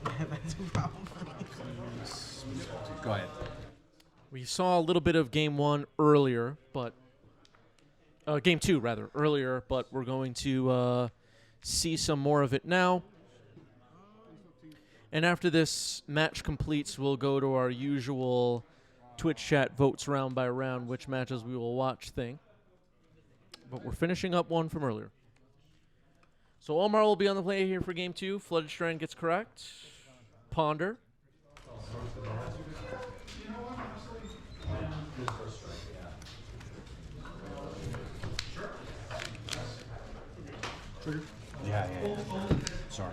That's a problem for me. Go ahead. We saw a little bit of game one earlier, but game two rather earlier, but we're going to see some more of it now. And after this match completes, we'll go to our usual Twitch chat votes round by round, which matches we will watch thing. But we're finishing up one from earlier. So Omar will be on the play here for game two. Flooded Strand gets correct. Ponder. Yeah. Sorry.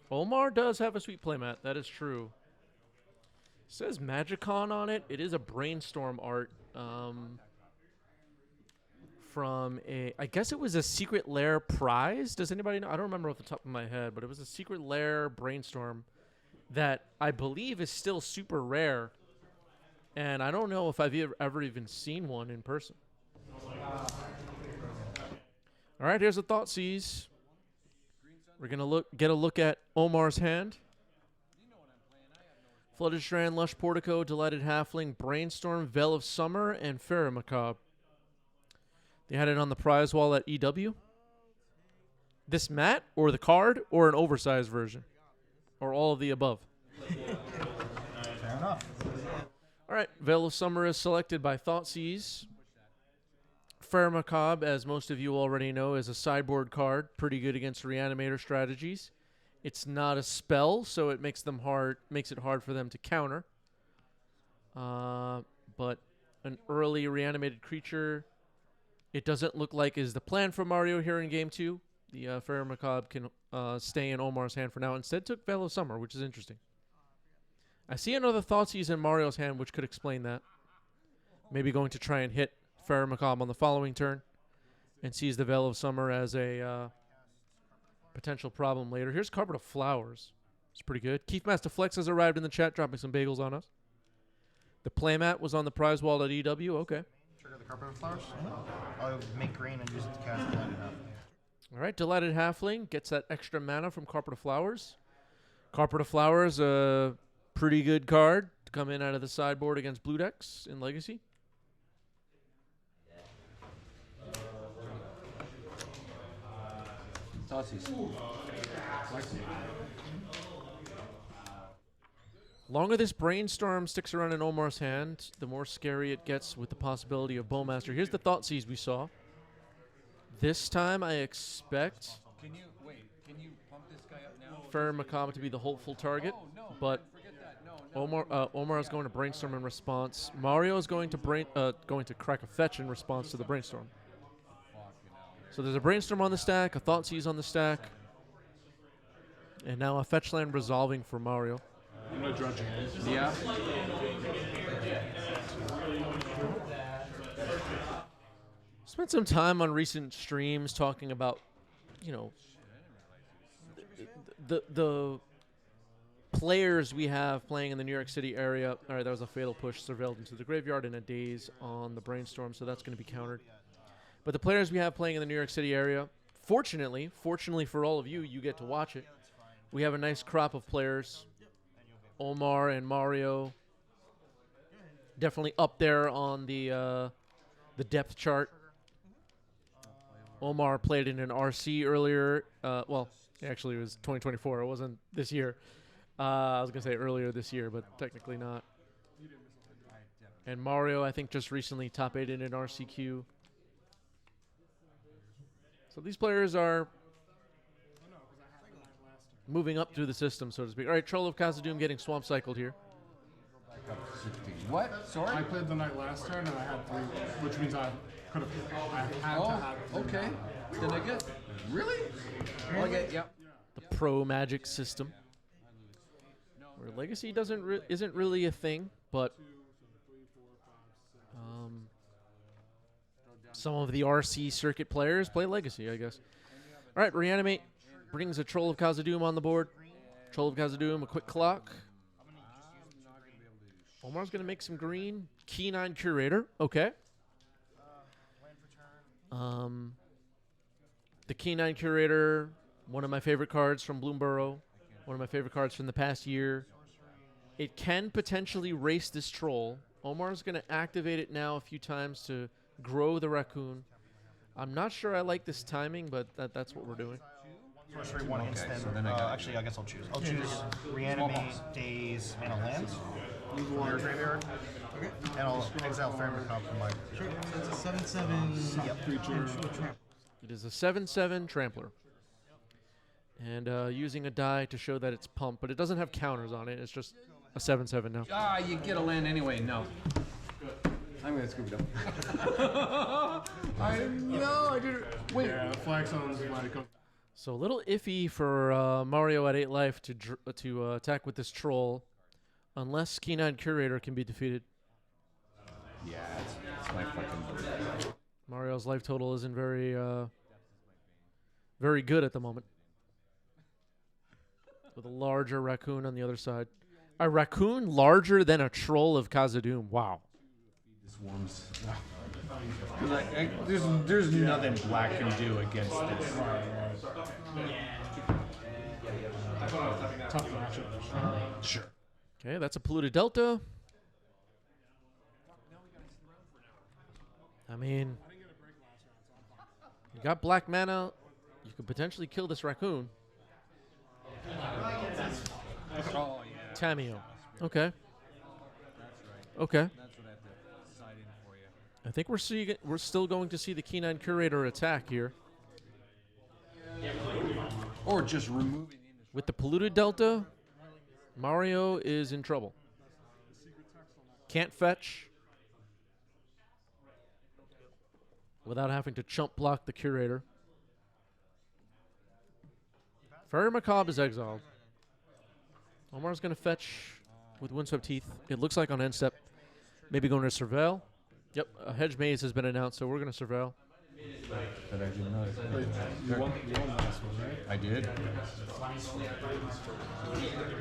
Omar does have a sweet playmat. That is true. It says Magicon on it. It is a brainstorm art from I guess it was a Secret Lair prize. Does anybody know? I don't remember off the top of my head, but it was a Secret Lair brainstorm that I believe is still super rare. And I don't know if I've ever even seen one in person. All right, here's a Thoughtseize. We're going to get a look at Omar's hand. Flooded Strand, Lush Portico, Delighted Halfling, Brainstorm, Veil of Summer, and Fairy Macabre. They had it on the prize wall at EW. This mat, or the card, or an oversized version? Or all of the above? Fair enough. All right, Veil of Summer is selected by Thoughtseize. Fairy Macabre, as most of you already know, is a sideboard card, pretty good against Reanimator strategies. It's not a spell, so it makes it hard for them to counter. But an early reanimated creature, it doesn't look like is the plan for Mario here in game two. The Fairy Macabre can stay in Omar's hand for now. Instead, took Veil of Summer, which is interesting. I see another Thoughtseize in Mario's hand, which could explain that. Maybe going to try and hit Fairy Macabre on the following turn and sees the Veil of Summer as a potential problem later. Here's Carpet of Flowers. It's pretty good. Keith Master Flex has arrived in the chat, dropping some bagels on us. The playmat was on the prize wall at EW. Okay. Trigger the Carpet of Flowers? I'll make green and use it to cast Delighted Halfling. All right, Delighted Halfling gets that extra mana from Carpet of Flowers. Carpet of Flowers, a pretty good card to come in out of the sideboard against blue decks in Legacy. Longer this Brainstorm sticks around in Omar's hand, the more scary it gets with the possibility of Bowmaster. Here's the Thoughtseize we saw. This time I expect Can you pump this guy up now? Fairy Macabre to be the hopeful target, but Forget that. No. Omar is going to Brainstorm in response. Mario is going to crack a fetch in response to the Brainstorm. So there's a Brainstorm on the stack, a Thoughtseize on the stack, and now a fetch land resolving for Mario. I'm going to dredge hands. Yeah. Spent some time on recent streams talking about, the players we have playing in the New York City area. All right, that was a fatal push, surveilled into the graveyard in a daze on the Brainstorm, so that's going to be countered. But the players we have playing in the New York City area, fortunately for all of you, you get to watch it. We have a nice crop of players. Omar and Mario, definitely up there on the depth chart. Omar played in an RC earlier. Well, actually it was 2024. It wasn't this year. I was going to say earlier this year, but technically not. And Mario, I think, just recently top 8 in an RCQ. So these players are moving up through the system, so to speak. All right, Troll of Khazad-dûm getting swamp cycled here. What? Sorry? I played the night last turn and I had 3, which means I had to have 3. Okay. Then I get. Really? Okay, yeah. The pro Magic system, where Legacy isn't really a thing, but some of the RC circuit players play Legacy, I guess. All right, Reanimate brings a Troll of Khazad-dûm on the board. Troll of Khazad-dûm, a quick clock. Omar's going to make some green. Key 9 Curator. Okay. The Key 9 Curator One of my favorite cards from Bloomborough. One of my favorite cards from the past year. It can potentially race this troll. Omar's going to activate it now a few times to grow the raccoon. I'm not sure I like this timing, but that's what we're doing. Sorcery, one instant. so then Actually, I guess I'll choose. I'll choose reanimate, daze, and a land. From your graveyard. Okay. And I'll exile Fairman Cop from my. Sure. So it's a 7/7 creature. It is a 7/7 trampler. And using a die to show that it's pumped, but it doesn't have counters on it. It's just a 7/7 now. Ah, you get a land anyway. No. I'm gonna scoop it up. I didn't. Wait. Yeah, the flag zones might come. So a little iffy for Mario at 8 life to attack with this troll, unless Keen-Eyed Curator can be defeated. Yeah, it's my fucking. Mario's life total isn't very good at the moment. With a larger raccoon on the other side. A raccoon larger than a troll of Khazad-dûm. Wow. Swarms. Like, there's nothing black can do against this. Tough matchup. Sure. Okay, that's a polluted delta. I mean, you got black mana. You could potentially kill this raccoon. Oh yeah. Tamio. Okay. Okay. That's what I have to side in for you. I think we're still going to see the Keen-Eyed Curator attack here. Or just removing the With the polluted delta, Mario is in trouble. Can't fetch without having to chump block the Curator. Fairy Macabre is exiled. Omar's going to fetch with Windswept Teeth. It looks like on end step. Maybe going to Surveil. Yep, a Hedge Maze has been announced, so we're going to Surveil. That I didn't know. You won last one, right? I did.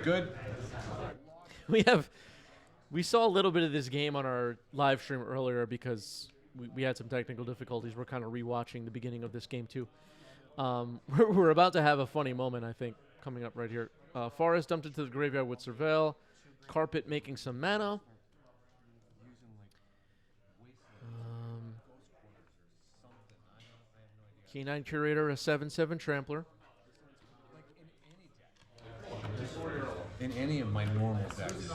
Good. We saw a little bit of this game on our live stream earlier because we had some technical difficulties. We're kind of rewatching the beginning of this game too. We're about to have a funny moment, I think, coming up right here. Forest dumped into the graveyard with Surveil. Carpet making some mana. Keen-Eyed Curator, a 7/7 Trampler. In any of my normal decks.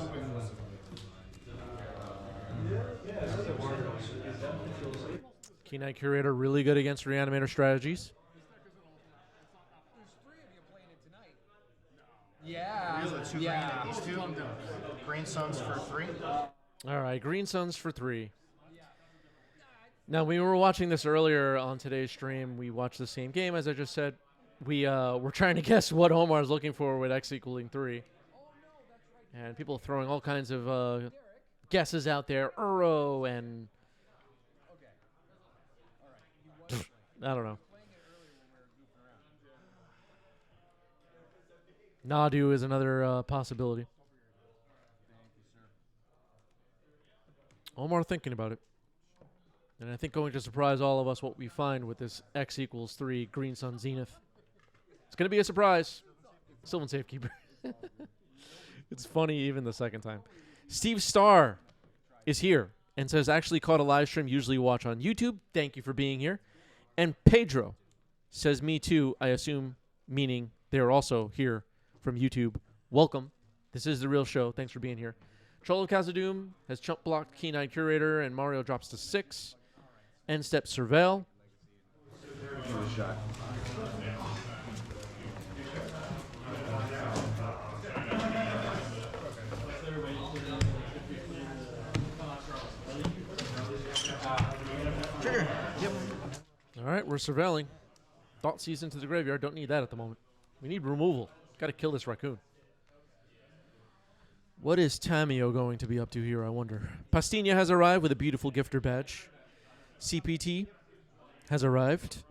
Keen-Eyed Curator really good against Reanimator strategies. Yeah. These are the two green and these two. Green Suns for 3. All right, Green Suns for 3. Now, we were watching this earlier on today's stream. We watched the same game, as I just said. We're trying to guess what Omar's looking for with X equaling 3. And people throwing all kinds of guesses out there. Uro and... I don't know. Nadu is another possibility. Omar thinking about it. And I think going to surprise all of us what we find with this X equals 3 Green Sun Zenith. It's going to be a surprise. Sylvan Safekeeper. It's funny even the second time. Steve Starr is here and says, actually caught a live stream, usually watch on YouTube. Thank you for being here. And Pedro says, me too, I assume, meaning they're also here from YouTube. Welcome. This is the real show. Thanks for being here. Troll of Khazad-dûm has chump blocked Keen-Eyed Curator, and Mario drops to 6. End step Surveil. Give it a shot. Trigger. Yep. All right, we're surveilling. Thought season to the graveyard. Don't need that at the moment. We need removal. Got to kill this raccoon. What is Tamio going to be up to here, I wonder? Pastina has arrived with a beautiful gifter badge. CPT has arrived,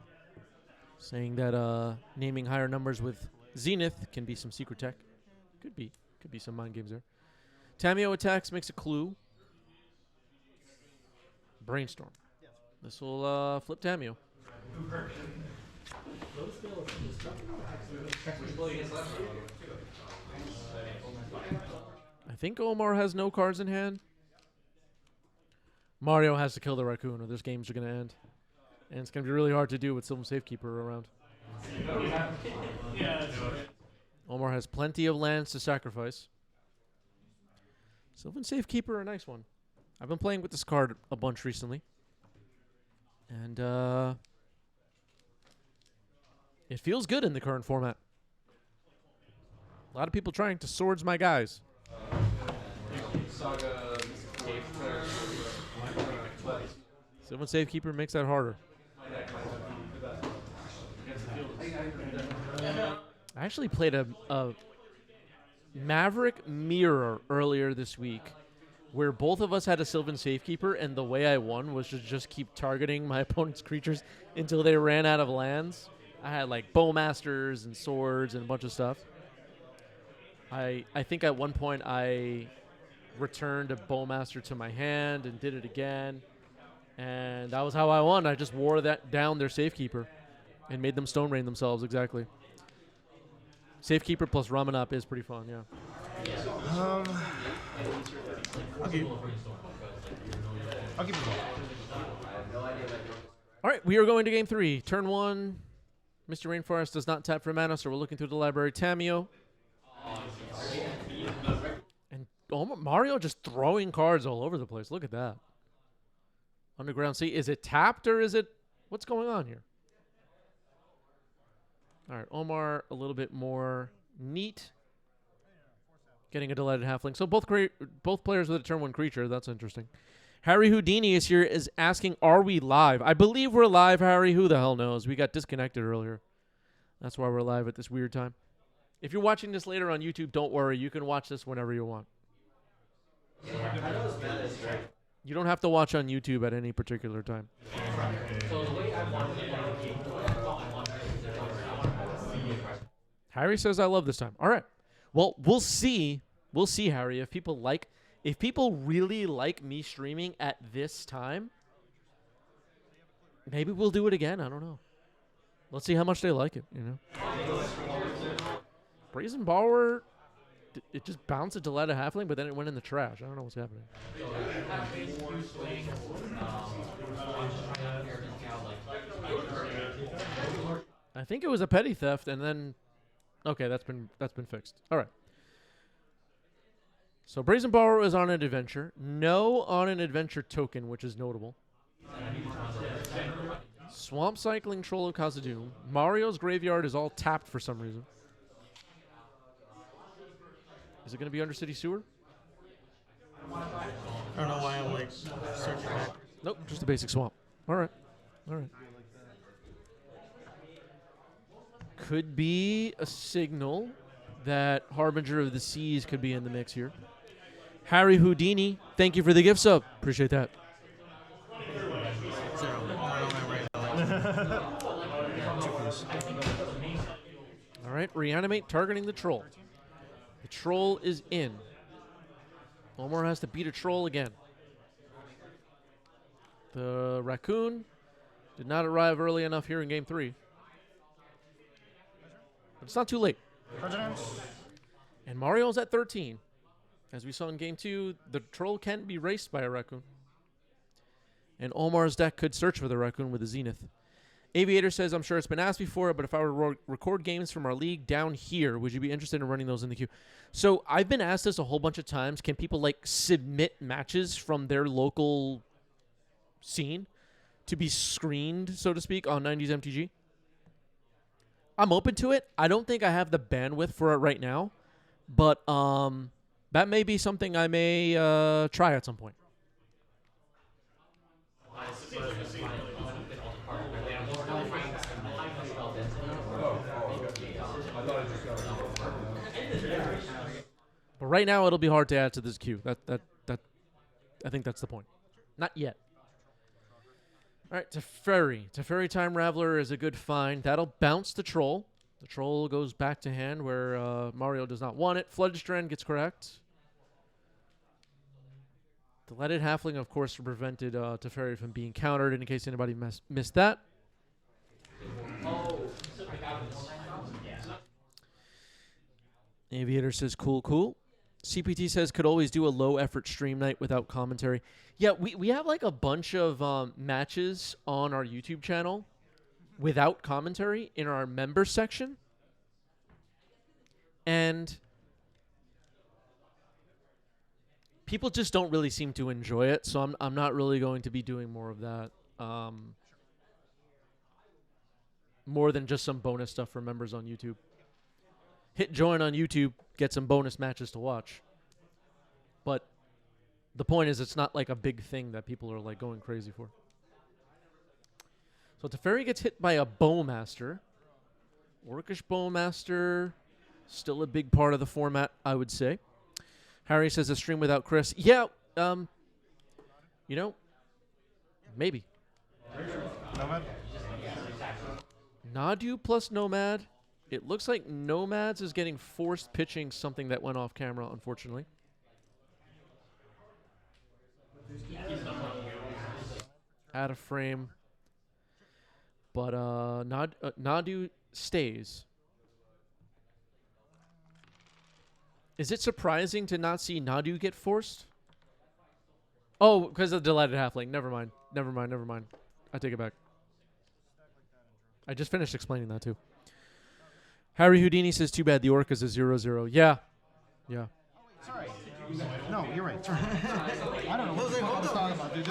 saying that naming higher numbers with Zenith can be some secret tech. Could be some mind games there. Tamio attacks, makes a clue. Brainstorm. This will flip Tamio. I think Omar has no cards in hand. Mario has to kill the raccoon or this game's going to end. And it's going to be really hard to do with Sylvan Safekeeper around. Omar has plenty of lands to sacrifice. Sylvan Safekeeper, a nice one. I've been playing with this card a bunch recently. And it feels good in the current format. A lot of people trying to swords my guys. Sylvan Safekeeper makes that harder. I actually played a Maverick Mirror earlier this week where both of us had a Sylvan Safekeeper, and the way I won was to just keep targeting my opponent's creatures until they ran out of lands. I had like Bowmasters and swords and a bunch of stuff. I think at one point I returned a Bowmaster to my hand and did it again. And that was how I won. I just wore that down their Safekeeper and made them Stone Rain themselves, exactly. Safekeeper plus Ramen Up is pretty fun, yeah. I'll give it one. All right, we are going to game 3. Turn 1. Mr. Rainforest does not tap for mana, so we're looking through the library. Tamio. And Mario just throwing cards all over the place. Look at that. Underground Sea. Is it tapped or is it... What's going on here? All right, Omar a little bit more neat. Getting a delighted halfling. So both players with a turn 1 creature. That's interesting. Harry Houdini is here, is asking, are we live? I believe we're live, Harry. Who the hell knows? We got disconnected earlier. That's why we're live at this weird time. If you're watching this later on YouTube, don't worry. You can watch this whenever you want. You don't have to watch on YouTube at any particular time. Harry says I love this time. All right. Well, we'll see. We'll see, Harry. If people really like me streaming at this time, maybe we'll do it again. I don't know. Let's see how much they like it, you know. Brazen Borrower, it just bounced a Delighted Halfling, but then it went in the trash. I don't know what's happening. I think it was a petty theft, and then... Okay, that's been fixed. All right. So Brazen Borrower is on an adventure. No on an adventure token, which is notable. Swamp Cycling Troll of Khazad-dûm. Mario's graveyard is all tapped for some reason. Is it going to be Undercity Sewer? I don't know why I'm like searching back. Nope, just a basic swamp. All right. All right. Could be a signal that Harbinger of the Seas could be in the mix here. Harry Houdini, thank you for the gift sub. Appreciate that. All right, reanimate, targeting the troll. The troll is in. Omar has to beat a troll again. The raccoon did not arrive early enough here in game 3. But it's not too late. And Mario's at 13. As we saw in game 2, the troll can be raced by a raccoon. And Omar's deck could search for the raccoon with a Zenith. Aviator says, I'm sure it's been asked before, but if I were to record games from our league down here, would you be interested in running those in the queue? So I've been asked this a whole bunch of times. Can people like submit matches from their local scene to be screened, so to speak, on 90s MTG? I'm open to it. I don't think I have the bandwidth for it right now, but that may be something I may try at some point. But right now, it'll be hard to add to this queue. That I think that's the point. Not yet. All right, Teferi. Teferi Time Raveler is a good find. That'll bounce the troll. The troll goes back to hand where Mario does not want it. Flooded Strand gets correct. The Leaded Halfling, of course, prevented Teferi from being countered, in case anybody missed that. Aviator says, cool, cool. CPT says, could always do a low-effort stream night without commentary. Yeah, we have like a bunch of matches on our YouTube channel without commentary in our members section. And people just don't really seem to enjoy it, so I'm not really going to be doing more of that. More than just some bonus stuff for members on YouTube. Hit join on YouTube, get some bonus matches to watch. But the point is, it's not like a big thing that people are like going crazy for. So Teferi gets hit by a Bowmaster. Orcish Bowmaster, still a big part of the format, I would say. Harry says a stream without Chris. Yeah, you know, maybe. Nomad? Nadu plus Nomad. It looks like Nomads is getting forced pitching something that went off camera, unfortunately. Out of frame. But Nadu stays. Is it surprising to not see Nadu get forced? Oh, because of the delighted halfling. Never mind. Never mind. Never mind. I take it back. I just finished explaining that too. Harry Houdini says, too bad the Orcas is 0-0. Yeah. Yeah. Sorry. No, you're right. Sorry. I don't know what the fuck I was talking about, dude.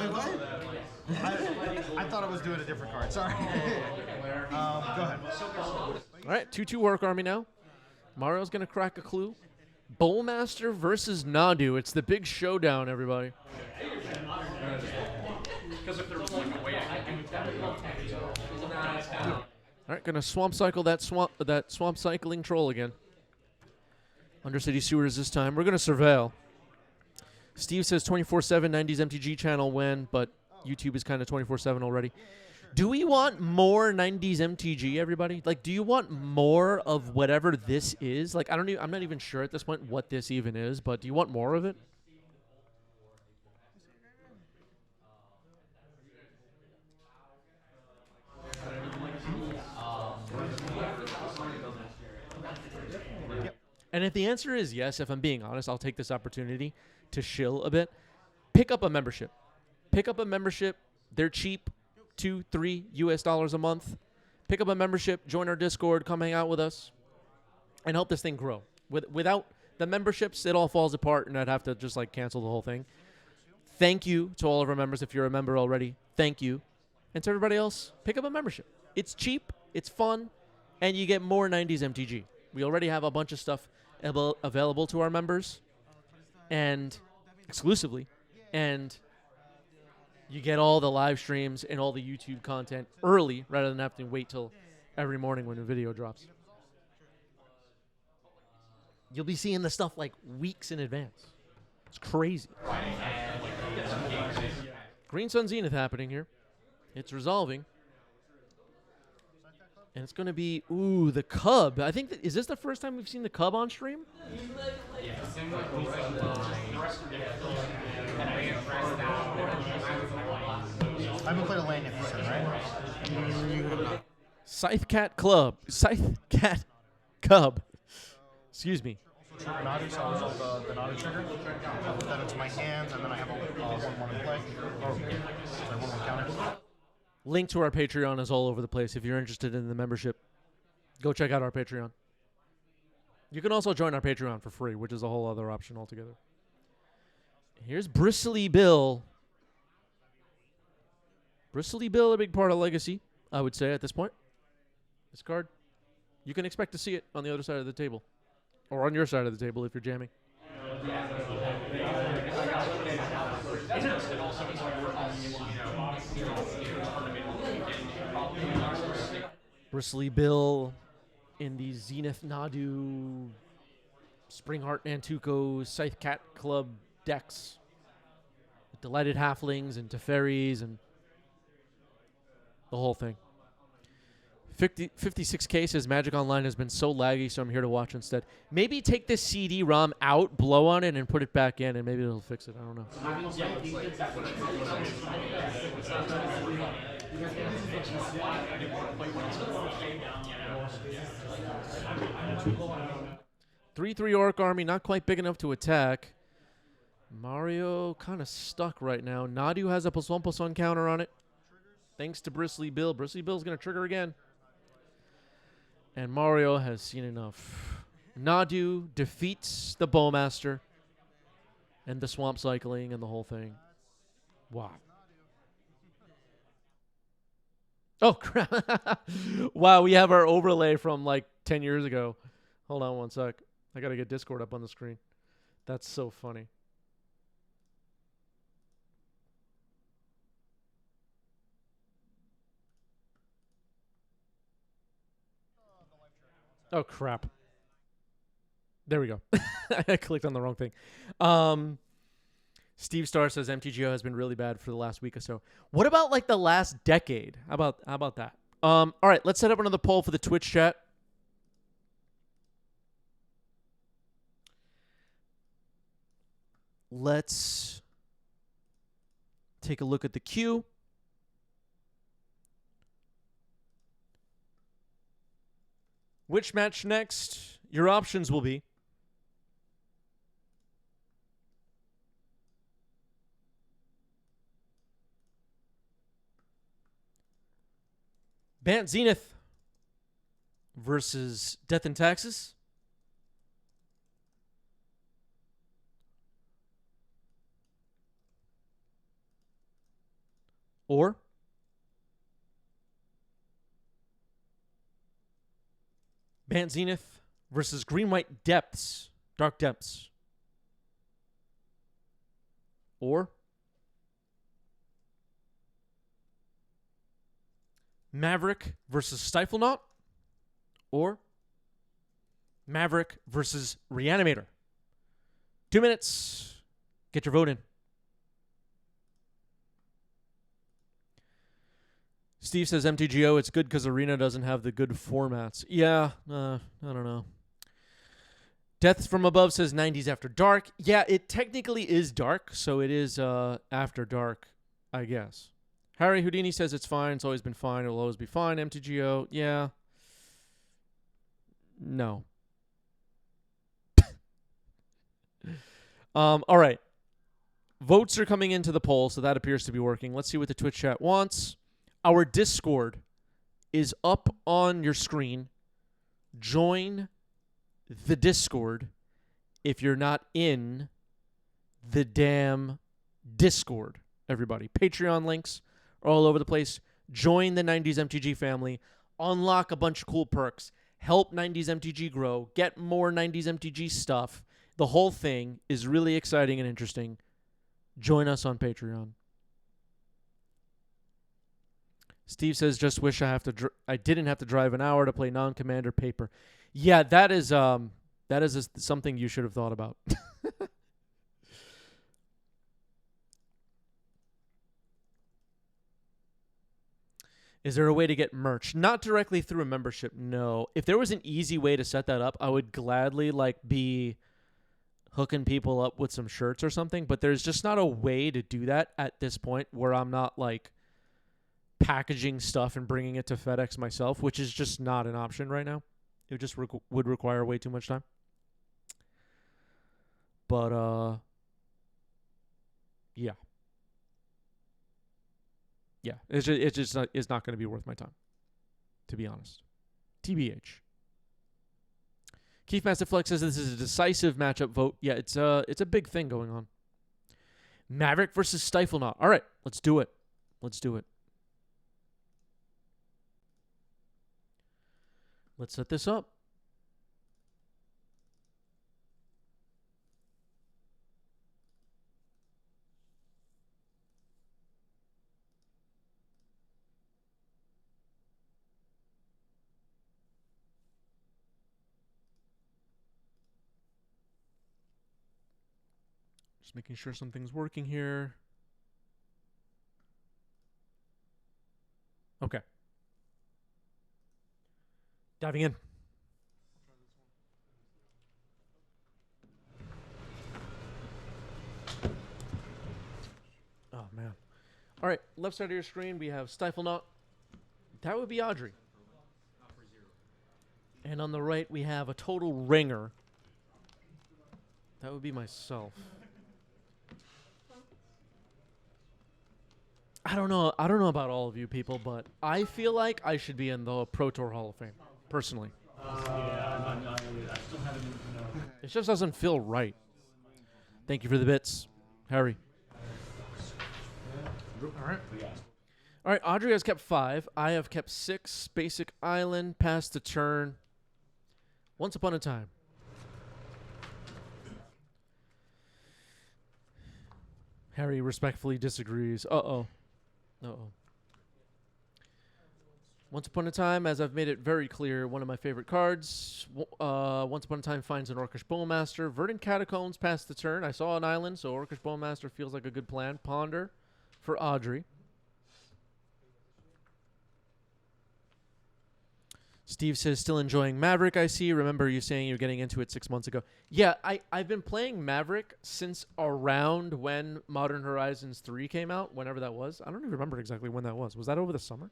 I thought I was doing a different card. Sorry. Go ahead. All right, 2-2 Orc Army now. Mario's going to crack a clue. Bowmaster versus Nadu. It's the big showdown, everybody. All right, gonna swamp cycle that swamp cycling troll again. Undercity Sewers this time. We're gonna surveil. Steve says 24/7 90s MTG channel when, but YouTube is kind of 24/7 already. Do we want more 90s MTG, everybody? Like, do you want more of whatever this is? Like, I'm not even sure at this point what this even is, but do you want more of it? And if the answer is yes, if I'm being honest, I'll take this opportunity to shill a bit. Pick up a membership. Pick up a membership. They're cheap. $2-3 US a month. Pick up a membership, join our Discord, come hang out with us, and help this thing grow. Without the memberships, it all falls apart, and I'd have to just like cancel the whole thing. Thank you to all of our members. If you're a member already, thank you. And to everybody else, pick up a membership. It's cheap, it's fun, and you get more 90s MTG. We already have a bunch of stuff available to our members, and exclusively, and you get all the live streams and all the YouTube content early rather than having to wait till every morning when the video drops. You'll be seeing the stuff like weeks in advance. It's crazy. Green Sun Zenith happening here. It's resolving. And it's going to be, ooh, the Cub. I think, is this the first time we've seen the Cub on stream? I haven't played a land yet, you said, right? Scythe Cat Cub. Excuse me. Nadu, so I'll use the Nadu trigger. I'll put that into my hands, and then I have a 1-1 in play. Oh, sorry, 1-1 counter. Link to our Patreon is all over the place. If you're interested in the membership, go check out our Patreon. You can also join our Patreon for free, which is a whole other option altogether. Here's Bristly Bill. Bristly Bill, a big part of Legacy, I would say, at this point. This card, you can expect to see it on the other side of the table. Or on your side of the table if you're jamming. Bristly Bill in the Zenith Nadu, Springheart Nantuko, Scythe Cat Club decks. With Delighted Halflings and Teferis and the whole thing. 56K says Magic Online has been so laggy, so I'm here to watch instead. Maybe take this CD-ROM out, blow on it, and put it back in, and maybe it'll fix it. I don't know. 3/3 Orc Army, not quite big enough to attack. Mario kind of stuck right now. Nadu has a +1/+1 counter on it. Thanks to Bristly Bill. Bristly Bill's going to trigger again. And Mario has seen enough. Nadu defeats the Bowmaster and the Swamp Cycling and the whole thing. Wow. Oh, crap. Wow, we have our overlay from like 10 years ago. Hold on one sec. I got to get Discord up on the screen. That's so funny. Oh, crap. There we go. I clicked on the wrong thing. Steve Starr says MTGO has been really bad for the last week or so. What about like the last decade? How about that? All right, let's set up another poll for the Twitch chat. Let's take a look at the queue. Which match next? Your options will be Bant Zenith versus Death and Taxes. Or Bant Zenith versus Green White Depths, Dark Depths. Or Maverick versus Stiflenaut. Or Maverick versus Reanimator. 2 minutes. Get your vote in. Steve says MTGO, it's good because Arena doesn't have the good formats. Yeah, I don't know. Death from Above says 90s After Dark. Yeah, it technically is dark, so it is After Dark, I guess. Harry Houdini says it's fine. It's always been fine. It'll always be fine. MTGO, yeah. No. All right. Votes are coming into the poll, so that appears to be working. Let's see what the Twitch chat wants. Our Discord is up on your screen. Join the Discord if you're not in the damn Discord, everybody. Patreon links are all over the place. Join the 90s MTG family. Unlock a bunch of cool perks. Help 90s MTG grow. Get more 90s MTG stuff. The whole thing is really exciting and interesting. Join us on Patreon. Steve says, just wish I didn't have to drive an hour to play non-commander paper. Yeah, that is something you should have thought about. Is there a way to get merch? Not directly through a membership, no. If there was an easy way to set that up, I would gladly be hooking people up with some shirts or something, but there's just not a way to do that at this point where I'm not packaging stuff and bringing it to FedEx myself, which is just not an option right now. It just would require way too much time. But yeah. Yeah, it's not going to be worth my time, to be honest. TBH. Keith Masterflex says this is a decisive matchup vote. Yeah, it's a big thing going on. Maverick versus Stiflenaut. All right, let's do it. Let's do it. Let's set this up. Just making sure something's working here. Okay. Diving in. Oh, man. All right, left side of your screen, we have Stiflenaut. That would be Audrey. And on the right, we have a total ringer That would be myself. I don't know. I don't know about all of you people, but I feel like I should be in the Pro Tour Hall of Fame, personally. It just doesn't feel right. Thank you for the bits, Harry. All right. All right, Audrey has kept 5. I have kept 6. Basic Island, Pass the Turn. Once Upon a Time. Harry respectfully disagrees. Uh-oh. Uh-oh. Once Upon a Time, as I've made it very clear, one of my favorite cards. Once Upon a Time finds an Orcish Bowmaster. Verdant Catacombs, Pass the Turn. I saw an island, so Orcish Bowmaster feels like a good plan. Ponder for Audrey. Steve says, still enjoying Maverick, I see. Remember you saying you're getting into it 6 months ago. Yeah, I've been playing Maverick since around when Modern Horizons 3 came out, whenever that was. I don't even remember exactly when that was. Was that over the summer?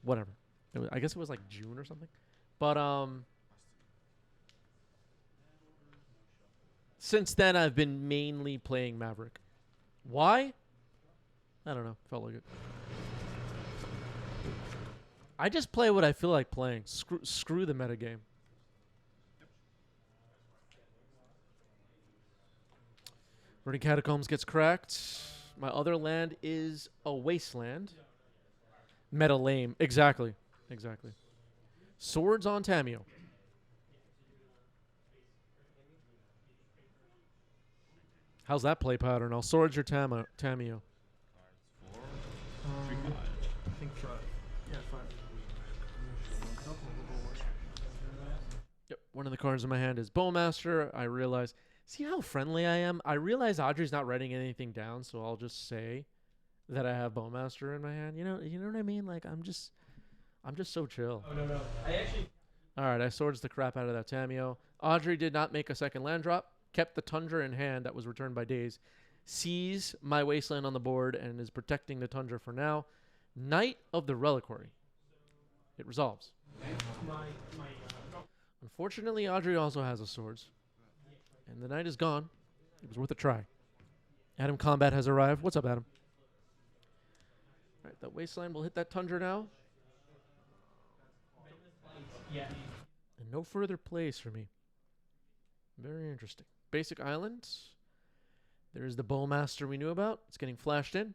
Whatever. I guess it was like June or something. But since then, I've been mainly playing Maverick. Why? I don't know. Felt like it. I just play what I feel like playing. Screw the metagame. Verdant Catacombs gets cracked. My other land is a wasteland. Meta lame. Exactly. Exactly. Swords on Tamio. How's that play pattern? I'll swords your Tamio. I think yeah, 5. Yep. One of the cards in my hand is Bowmaster. I realize. See how friendly I am? I realize Audrey's not writing anything down, so I'll just say that I have Bowmaster in my hand. You know what I mean? Like I'm just so chill. Oh no. All right, I swords the crap out of that Tamio. Audrey did not make a second land drop. Kept the Tundra in hand that was returned by Daze. Sees my wasteland on the board and is protecting the Tundra for now. Knight of the Reliquary. It resolves. Unfortunately, Audrey also has a swords. And the knight is gone. It was worth a try. Adam Combat has arrived. What's up, Adam? All right, that wasteland will hit that Tundra now. Yeah. And no further plays for me. Very interesting. Basic Island. There's the Bowmaster we knew about. It's getting flashed in.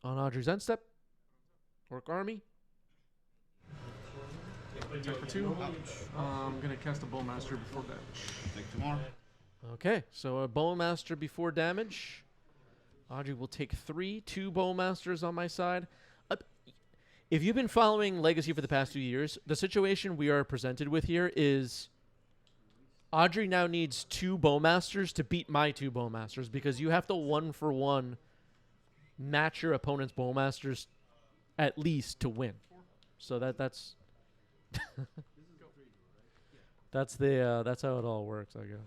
On Audrey's end step. Orc Army. Attack for 2. I'm going to cast a Bowmaster before damage. Take 2 more. Okay, so a Bowmaster before damage. Audrey will take 3. 2 Bowmasters on my side. If you've been following Legacy for the past 2 years, the situation we are presented with here is Audrey now needs 2 Bowmasters to beat my 2 Bowmasters because you have to 1-for-1 match your opponent's Bowmasters at least to win. So that's that's how it all works, I guess.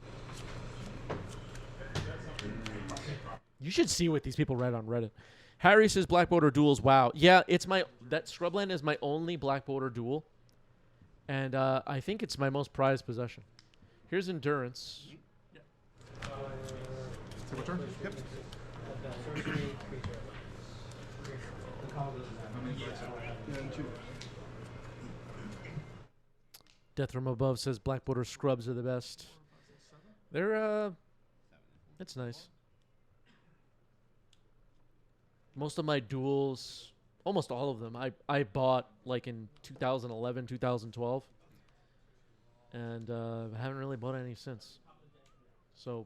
You should see what these people write on Reddit. Harry says Black Border duels. Wow. Yeah, that Scrubland is my only Black Border duel. And I think it's my most prized possession. Here's Endurance. Take a turn? Yep. Death from Above says Black Border Scrubs are the best. They're, it's nice. Most of my duels, almost all of them, I bought like in 2011, 2012. And I haven't really bought any since. So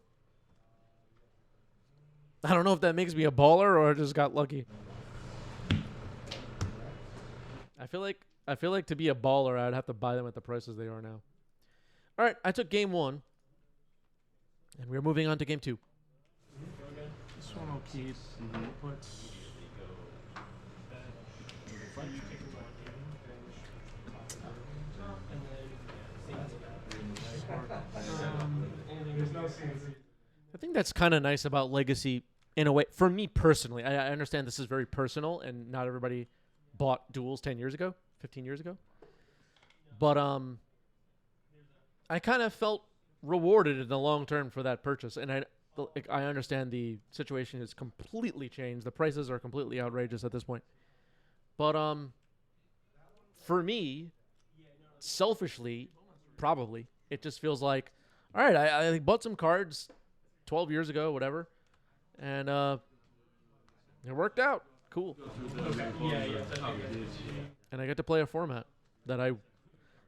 I don't know if that makes me a baller or I just got lucky. I feel like to be a baller, I'd have to buy them at the prices they are now. All right, I took game 1. And we're moving on to game 2. This one I'll keep. Let's... I think that's kind of nice about Legacy in a way. For me personally, I understand this is very personal and not everybody bought duels 10 years ago, 15 years ago. But I kind of felt rewarded in the long term for that purchase, and I understand the situation has completely changed. The prices are completely outrageous at this point. But for me, selfishly, probably it just feels like, all right, I bought some cards 12 years ago, whatever, and it worked out. Cool. And I get to play a format that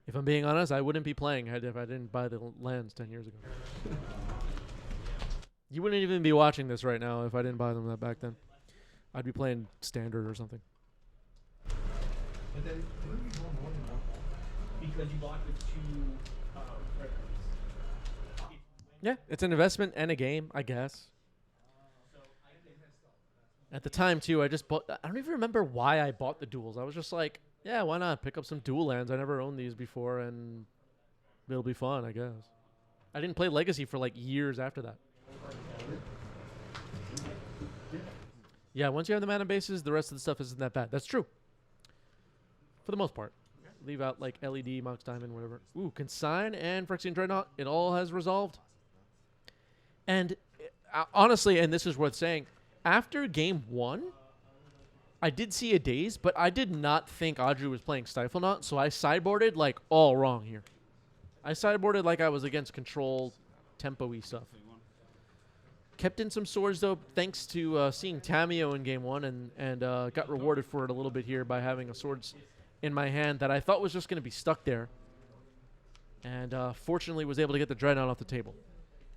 if I'm being honest, I wouldn't be playing if I didn't buy the lands 10 years ago. You wouldn't even be watching this right now if I didn't buy them back then. I'd be playing Standard or something. But then, wouldn't be more than one because you bought with 2 credit cards. Yeah, it's an investment and a game, I guess. At the time, too, I don't even remember why I bought the duels. I was just like, yeah, why not? Pick up some dual lands. I never owned these before, and it'll be fun, I guess. I didn't play Legacy for, like, years after that. Yeah, once you have the mana bases, the rest of the stuff isn't that bad. That's true. For the most part. Leave out, like, LED, Mox Diamond, whatever. Ooh, Consign and Phyrexian Dreadnought. It all has resolved. And, honestly, and this is worth saying, after game 1, I did see a daze, but I did not think Audrey was playing Stiflenaught, so I sideboarded, like, all wrong here. I sideboarded like I was against control, tempo-y stuff. Kept in some swords, though, thanks to seeing Tamiyo in game 1, and got rewarded for it a little bit here by having a swords in my hand that I thought was just going to be stuck there. And fortunately was able to get the Dreadnought off the table.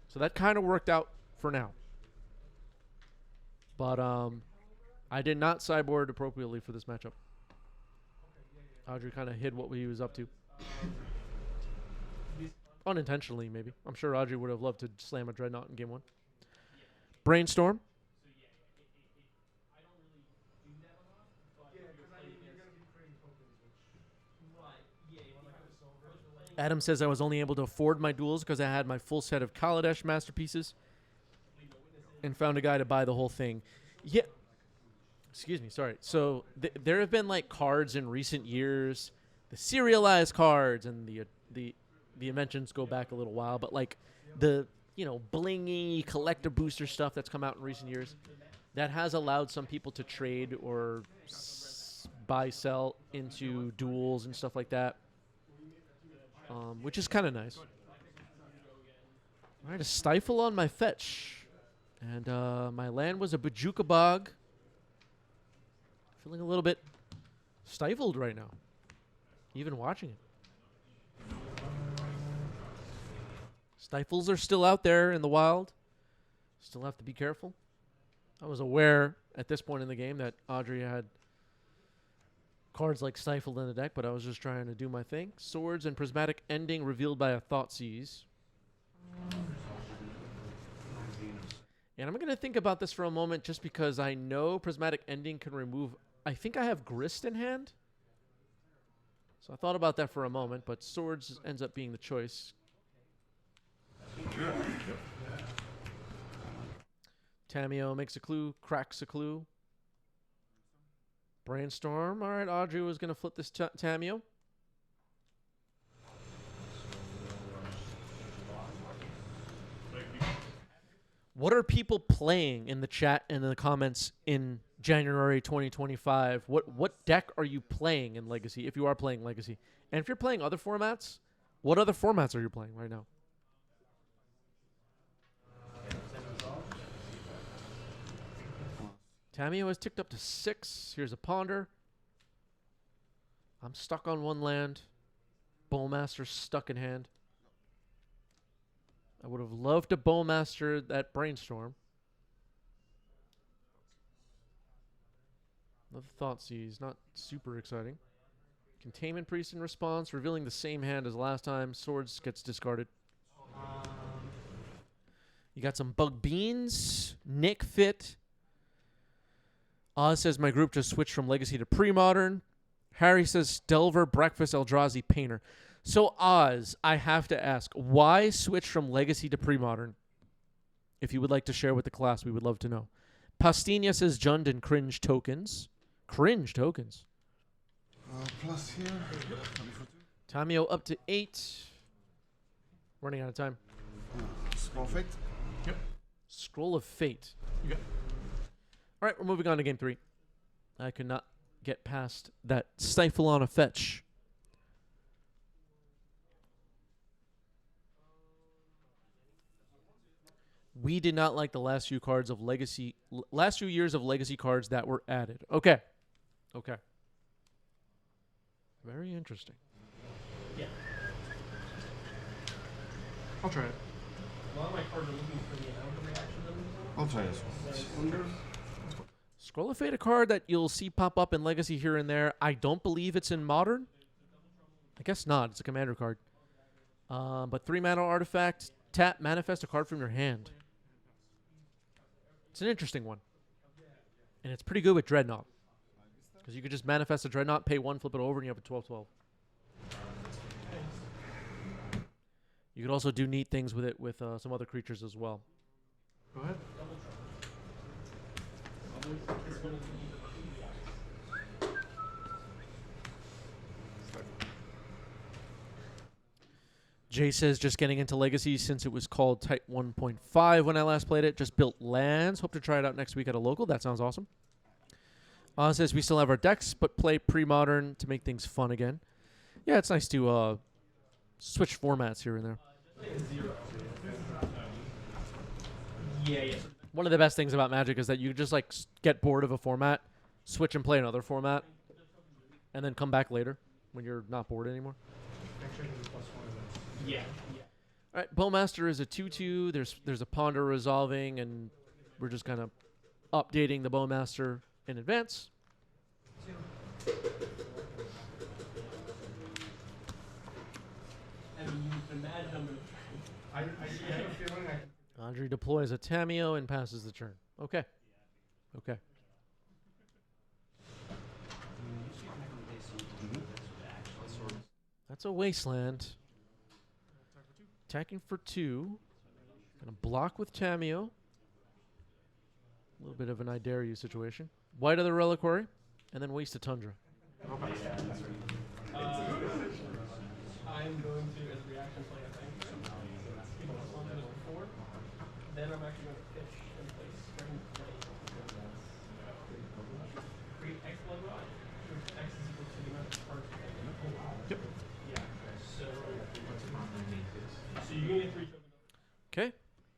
So that kind of worked out for now. But I did not sideboard appropriately for this matchup. Audrey kind of hid what he was up to. Unintentionally, maybe. I'm sure Audrey would have loved to slam a Dreadnought in game 1. Brainstorm. Adam says I was only able to afford my duels because I had my full set of Kaladesh masterpieces and found a guy to buy the whole thing. Yeah. Excuse me, sorry. So there have been like cards in recent years, the serialized cards, and the inventions go back a little while, but like the blingy collector booster stuff that's come out in recent years that has allowed some people to trade or buy sell into duels and stuff like that, which is kind of nice. All right, a Stifle on my fetch, and my land was a Bajuka Bog. Feeling a little bit stifled right now, even watching it. Stifles are still out there in the wild. Still have to be careful. I was aware at this point in the game that Audrey had cards like Stifled in the deck, but I was just trying to do my thing. Swords and Prismatic Ending revealed by a Thoughtseize. And I'm going to think about this for a moment just because I know Prismatic Ending can remove... I think I have Grist in hand. So I thought about that for a moment, but Swords ends up being the choice. Tamiyo makes a clue, cracks a clue. Brainstorm. All right, Audrey was going to flip this Tamiyo. What are people playing in the chat and in the comments in January 2025? What deck are you playing in Legacy, if you are playing Legacy? And if you're playing other formats, what other formats are you playing right now? Tamiyo has ticked up to 6. Here's a Ponder. I'm stuck on 1 land. Bowmaster's stuck in hand. I would have loved to Bowmaster that Brainstorm. Another Thoughtseize, not super exciting. Containment Priest in response, revealing the same hand as last time. Swords gets discarded. You got some Bug Beans, Nick Fit. Oz says my group just switched from Legacy to Pre-Modern. Harry says Delver, Breakfast, Eldrazi, Painter. So Oz, I have to ask, why switch from Legacy to Pre-Modern? If you would like to share with the class, we would love to know. Pastina says Jund and Cringe Tokens. Cringe Tokens. Plus here. Tamiyo up to 8. Running out of time. Scroll Fate. Yep. Scroll of Fate. You got. All right, we're moving on to game 3. I could not get past that stifle on a fetch. We did not like the last few cards of legacy, last few years of legacy cards that were added. Okay. Okay. Very interesting. Yeah. I'll try it. A lot of my cards are looking for the amount of reaction that we I'll try this one. Scroll of Fate, a card that you'll see pop up in Legacy here and there. I don't believe it's in Modern. I guess not. It's a commander card. But 3 mana artifact, tap, manifest a card from your hand. It's an interesting one. And it's pretty good with Dreadnought. Because you could just manifest a Dreadnought, pay 1, flip it over, and you have a 12/12. You could also do neat things with it with some other creatures as well. Go ahead. Jay says just getting into Legacy since it was called Type 1.5 when I last played it. Just built lands. Hope to try it out next week at a local. That sounds awesome. Says we still have our decks, but play pre-modern to make things fun again. Yeah, it's nice to switch formats here and there. Yeah. One of the best things about Magic is that you just like get bored of a format, switch and play another format, and then come back later when you're not bored anymore. Yeah. All right, Bowmaster is a 2/2. There's a Ponder resolving, and we're just kind of updating the Bowmaster in advance. Audrey deploys a Tameo and passes the turn. Okay. Okay. That's a Wasteland. Attacking for 2. Gonna block with Tameo. A little bit of an I dare you situation. White of the Reliquary, and then waste a Tundra. I'm going to, as a reaction play, I think. Then I'm actually going to pitch and play Spring Flame. Create X blood rod, which X is equal to the amount of cards you have. Yep. Yeah. So you're going to get 3 tokens. Okay.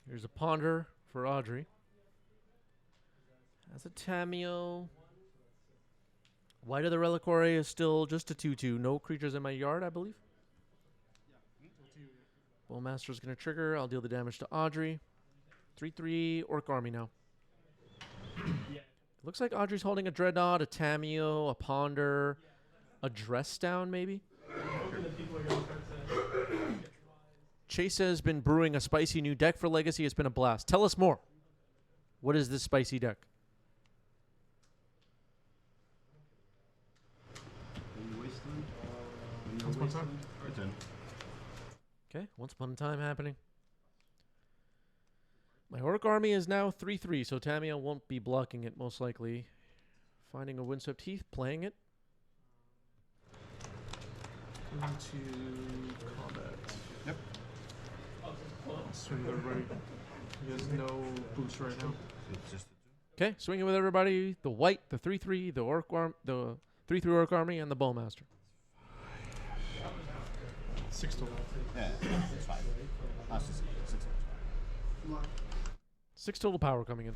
Here's a Ponder for Audrey. That's a Tameo. White of the Reliquary is still just a 2/2. No creatures in my yard, I believe. Bowmaster's going to trigger. I'll deal the damage to Audrey. 3/3 Orc Army now. Looks like Audrey's holding a Dreadnought, a Tameo, a Ponder, a Dress Down maybe. Chase has been brewing a spicy new deck for Legacy. It's been a blast. Tell us more. What is this spicy deck? Once upon a time. Okay, once upon a time happening. My Orc Army is now 3/3, so Tameo won't be blocking it most likely. Finding a Windswept Heath, playing it. Into combat. Yep. Swing with everybody. He has no boost right now. It's just Okay, swinging with everybody. The white, the 3/3, the Orc Arm, the 3/3 Orc Army, and the Bowmaster. 6 total. yeah, it's fine. That's just 6. 6 total power coming in.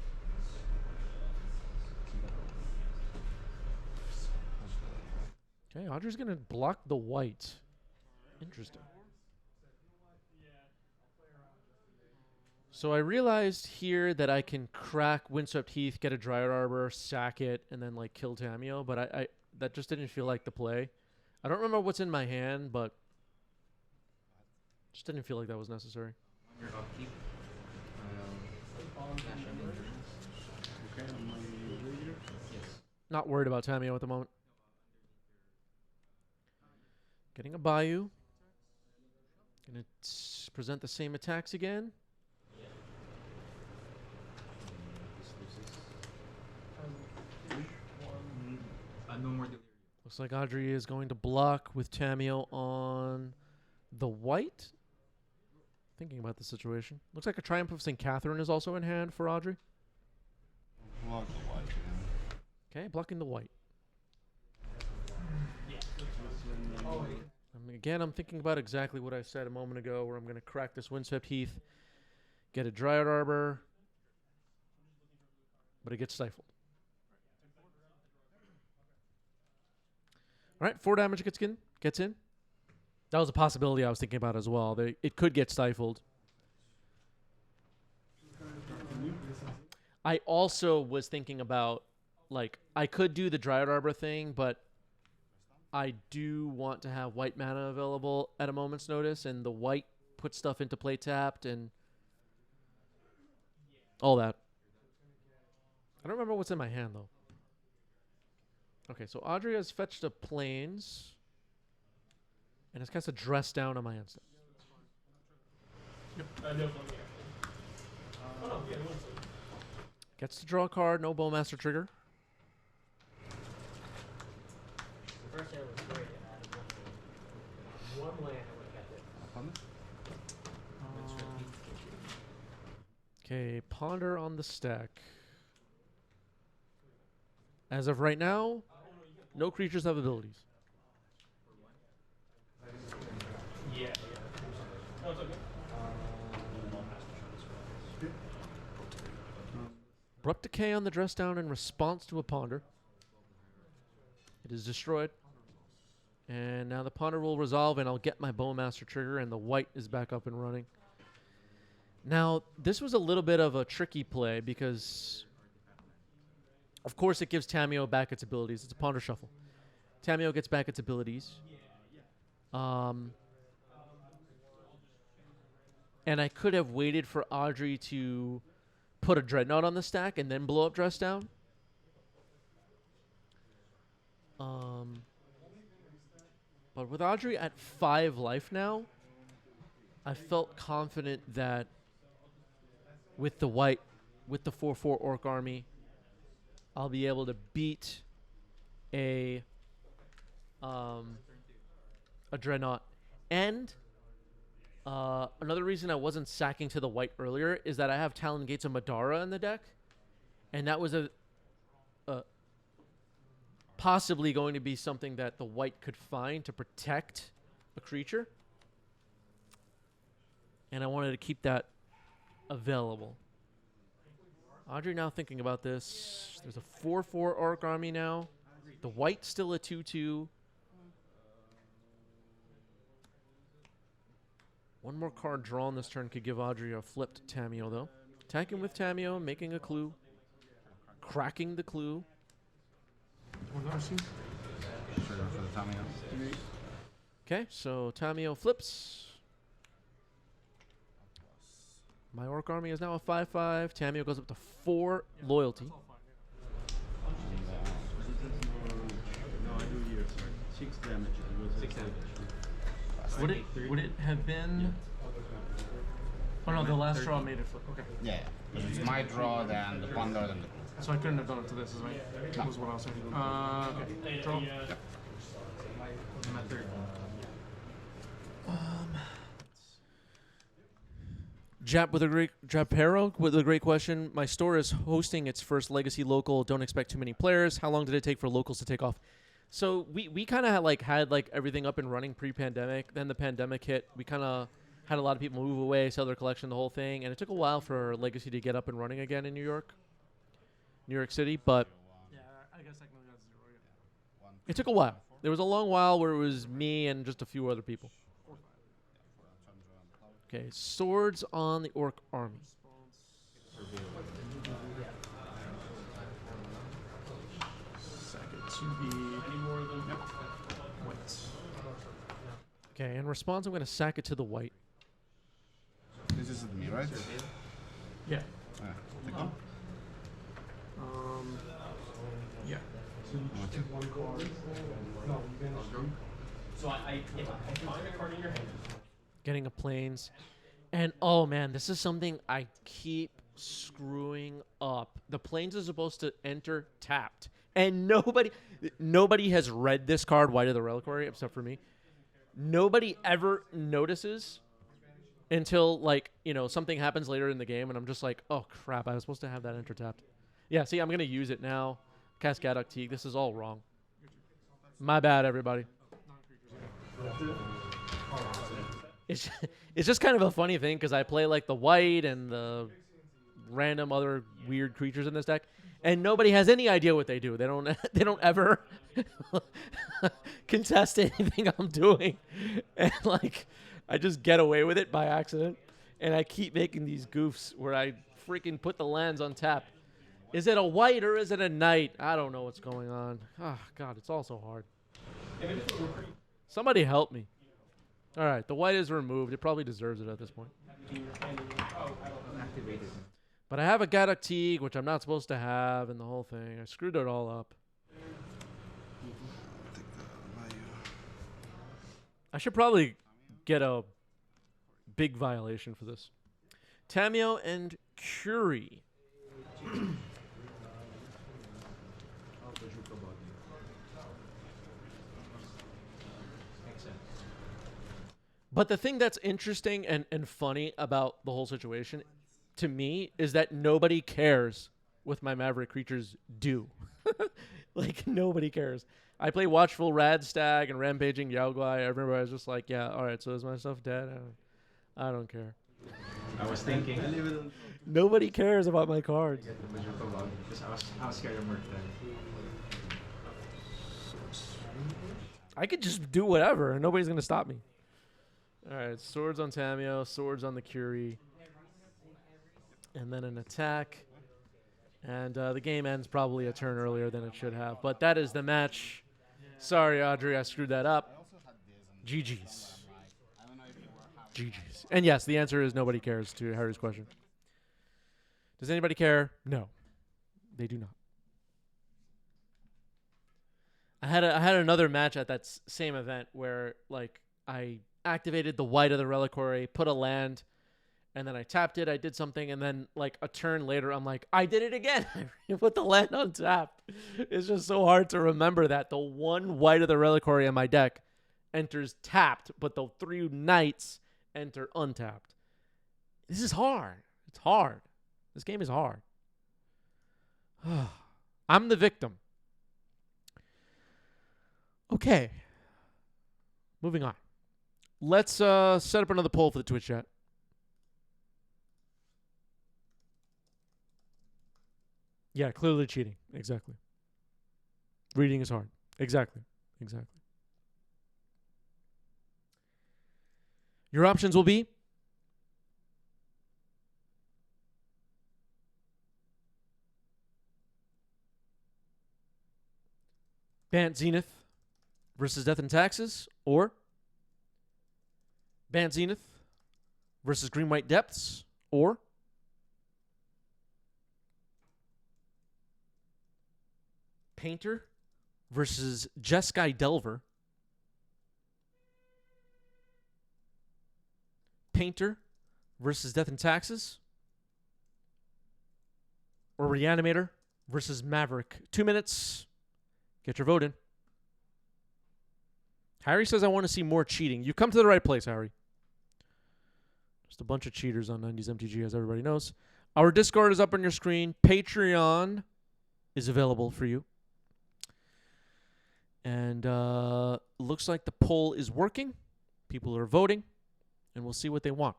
Okay, Audrey's going to block the white. Interesting. So I realized here that I can crack Windswept Heath, get a Dryad Arbor, sack it, and then like kill Tameo, but I that just didn't feel like the play. I don't remember what's in my hand, but just didn't feel like that was necessary. Your upkeep. Yes. Not worried about Tameo at the moment. Getting a Bayou. Gonna present the same attacks again. No more delirium. Looks like Audrey is going to block with Tameo on the white. thinking about the situation. Looks like a Triumph of St. Catherine is also in hand for Audrey. Block the white. Okay, blocking the white. Again, I'm thinking about exactly what I said a moment ago, where I'm going to crack this Windswept Heath, get a Dryad Arbor, but it gets stifled. All right, 4 damage gets in. That was a possibility I was thinking about as well. It could get stifled. I also was thinking about, like, I could do the Dryad Arbor thing, but I do want to have white mana available at a moment's notice, and the white puts stuff into play tapped and all that. I don't remember what's in my hand, though. Okay, so Audrey has fetched a Plains and has cast a Dress Down on my instant. Gets to draw a card, no Bowmaster trigger. The first hand was great, and I had one land I would have kept it. Okay, Ponder on the stack. As of right now, no creatures have abilities. Yeah. No, it's okay. Abrupt Decay on the Dress Down in response to a Ponder. It is destroyed. And now the Ponder will resolve, and I'll get my Bowmaster trigger, and the white is back up and running. Now, this was a little bit of a tricky play because, of course, it gives Tamiyo back its abilities. It's a Ponder Shuffle. Tamiyo gets back its abilities. And I could have waited for Audrey to put a Dreadnought on the stack and then blow up Dress Down. But with Audrey at 5 life now, I felt confident that with the white, with the 4/4 Orc army, I'll be able to beat a Dreadnought. And another reason I wasn't sacking to the white earlier is that I have Talon Gates of Madara in the deck, and that was a possibly going to be something that the white could find to protect a creature. And I wanted to keep that available. Audrey now thinking about this. There's a 4/4 Orc army now. The white's still a 2/2. One more card drawn this turn could give Audrey a flipped Tamiyo, though. Attacking with Tamiyo, making a clue. Cracking the clue. Trigger for the Tamiyo. Okay, so Tamiyo flips. My Orc army is now a 5/5. Tamiyo goes up to 4 loyalty. No, I do here. 6 damage. It was 6 damage. Would it have been? Oh no, the last draw made it flip. Okay. Yeah. If it's my draw, then the Ponder, then the clue. So I couldn't have done it to this, is right? That was what I was saying. Okay. Draw. Yep. I'm at 3. Japero with a great question. My store is hosting its first Legacy local. Don't expect too many players. How long did it take for locals to take off? So we kind of had everything up and running pre-pandemic. Then the pandemic hit. We kind of had a lot of people move away, sell their collection, the whole thing, and it took a while for Legacy to get up and running again in New York City. But Yeah, I guess I can go 0, yeah. it took a while. There was a long while where it was me and just a few other people. Okay, swords on the Orc army. Second to be white. Okay, in response, I'm going to sack it to the white. This is me, right? Yeah. Take one. Yeah. So if I find a card in your hand. Getting a Plains. And, oh, man, this is something I keep screwing up. The Plains is supposed to enter tapped. And nobody has read this card, White of the Reliquary, except for me. Nobody ever notices until like something happens later in the game, and I'm just like, oh crap, I was supposed to have that enter tapped. Yeah, see, I'm gonna use it now. Cascade Teague. This is all wrong. My bad, everybody. It's it's just kind of a funny thing because I play like the white and the random other weird creatures in this deck, and nobody has any idea what they do. They don't they don't ever contest anything I'm doing, and like I just get away with it by accident, and I keep making these goofs where I freaking put the lands on tap. Is it a white or is it a knight? I don't know what's going on. Oh God, it's all so hard. Somebody help me. All right, the white is removed. It probably deserves it at this point. But I have a Gaddock Teague, which I'm not supposed to have, and the whole thing. I screwed it all up. I should probably get a big violation for this. Tameo and Curie. But the thing that's interesting and funny about the whole situation, to me, is that nobody cares what my Maverick creatures do. Like, nobody cares. I play Watchful Radstag and Rampaging Yaoguai. Everybody's just like, yeah, all right, so is my stuff dead? I don't care. I was thinking. Nobody cares about my cards. I was scared of Merc then. I could just do whatever, and nobody's going to stop me. All right, swords on Tameo, swords on the Curie, and then an attack. And the game ends probably a turn earlier than it should have. But that is the match. Sorry, Audrey, I screwed that up. GG's. GG's. And yes, the answer is nobody cares to Harry's question. Does anybody care? No. They do not. I had another match at that same event where, like, I activated the white of the reliquary, put a land, and then I tapped it, I did something, and then like a turn later, I'm like, I did it again. I put the land on tap. It's just so hard to remember that the one white of the reliquary in my deck enters tapped, but the 3 knights enter untapped. This is hard. It's hard. This game is hard. I'm the victim. Okay. Moving on. Let's set up another poll for the Twitch chat. Yeah, clearly cheating. Exactly. Reading is hard. Exactly. Your options will be Bant Zenith versus Death and Taxes, or Bant Zenith versus Green White Depths, or Painter versus Jeskai Delver, Painter versus Death and Taxes, or Reanimator versus Maverick. 2 minutes. Get your vote in. Harry says, I want to see more cheating. You come to the right place, Harry. Just a bunch of cheaters on 90s MTG, as everybody knows. Our Discord is up on your screen. Patreon is available for you. And looks like the poll is working. People are voting. And we'll see what they want.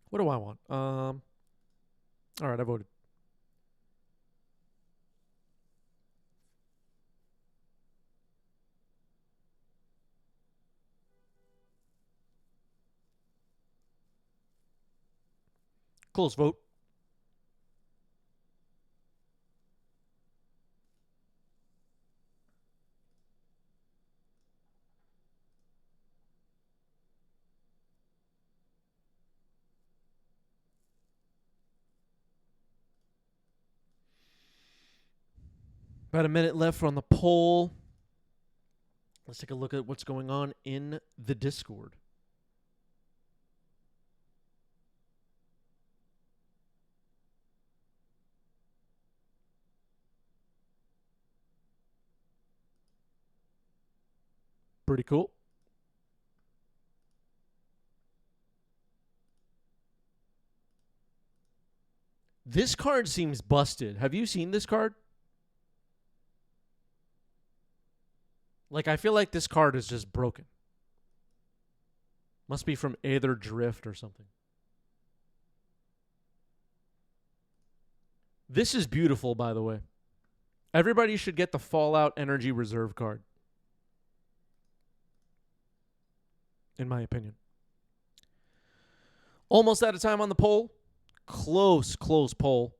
What do I want? All right, I voted. Close vote. About a minute left on the poll. Let's take a look at what's going on in the Discord. Pretty cool. This card seems busted. Have you seen this card? Like, I feel like this card is just broken. Must be from Aether Drift or something. This is beautiful, by the way. Everybody should get the Fallout Energy Reserve card. In my opinion. Almost out of time on the poll. Close poll.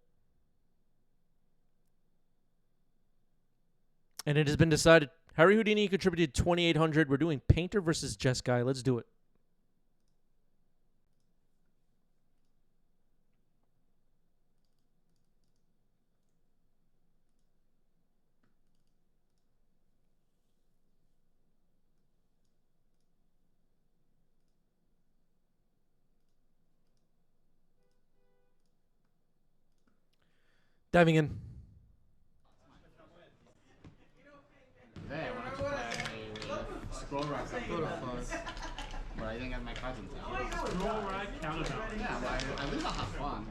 And it has been decided. Harry Houdini contributed 2,800. We're doing Painter versus Jess Guy. Let's do it. Diving in. Today I wanted to play Scroll Rock Counterbalance, but I didn't get my cousins out. Scroll Rack Counterbalance. Yeah, but at least I'll have fun.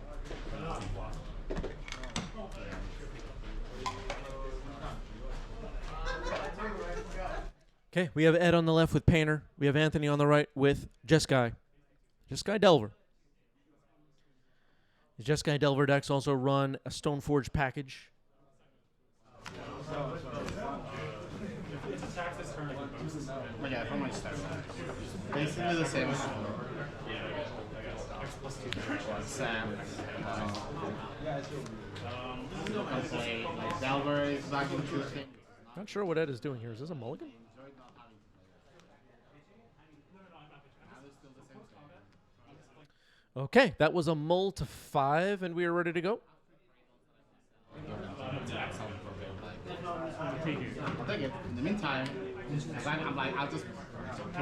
Okay, we have Ed on the left with Painter. We have Anthony on the right with Jess Guy. Jess Guy Delver. The Jess Guy Delver decks also run a Stoneforge package. But yeah, from my start, basically the same as Sam. I'll play like Delver is back in Tuesday. Not sure what Ed is doing here. Is this a mulligan? Okay, that was a mull to 5, and we are ready to go. I'll take it. In the meantime, I'm like, I'll just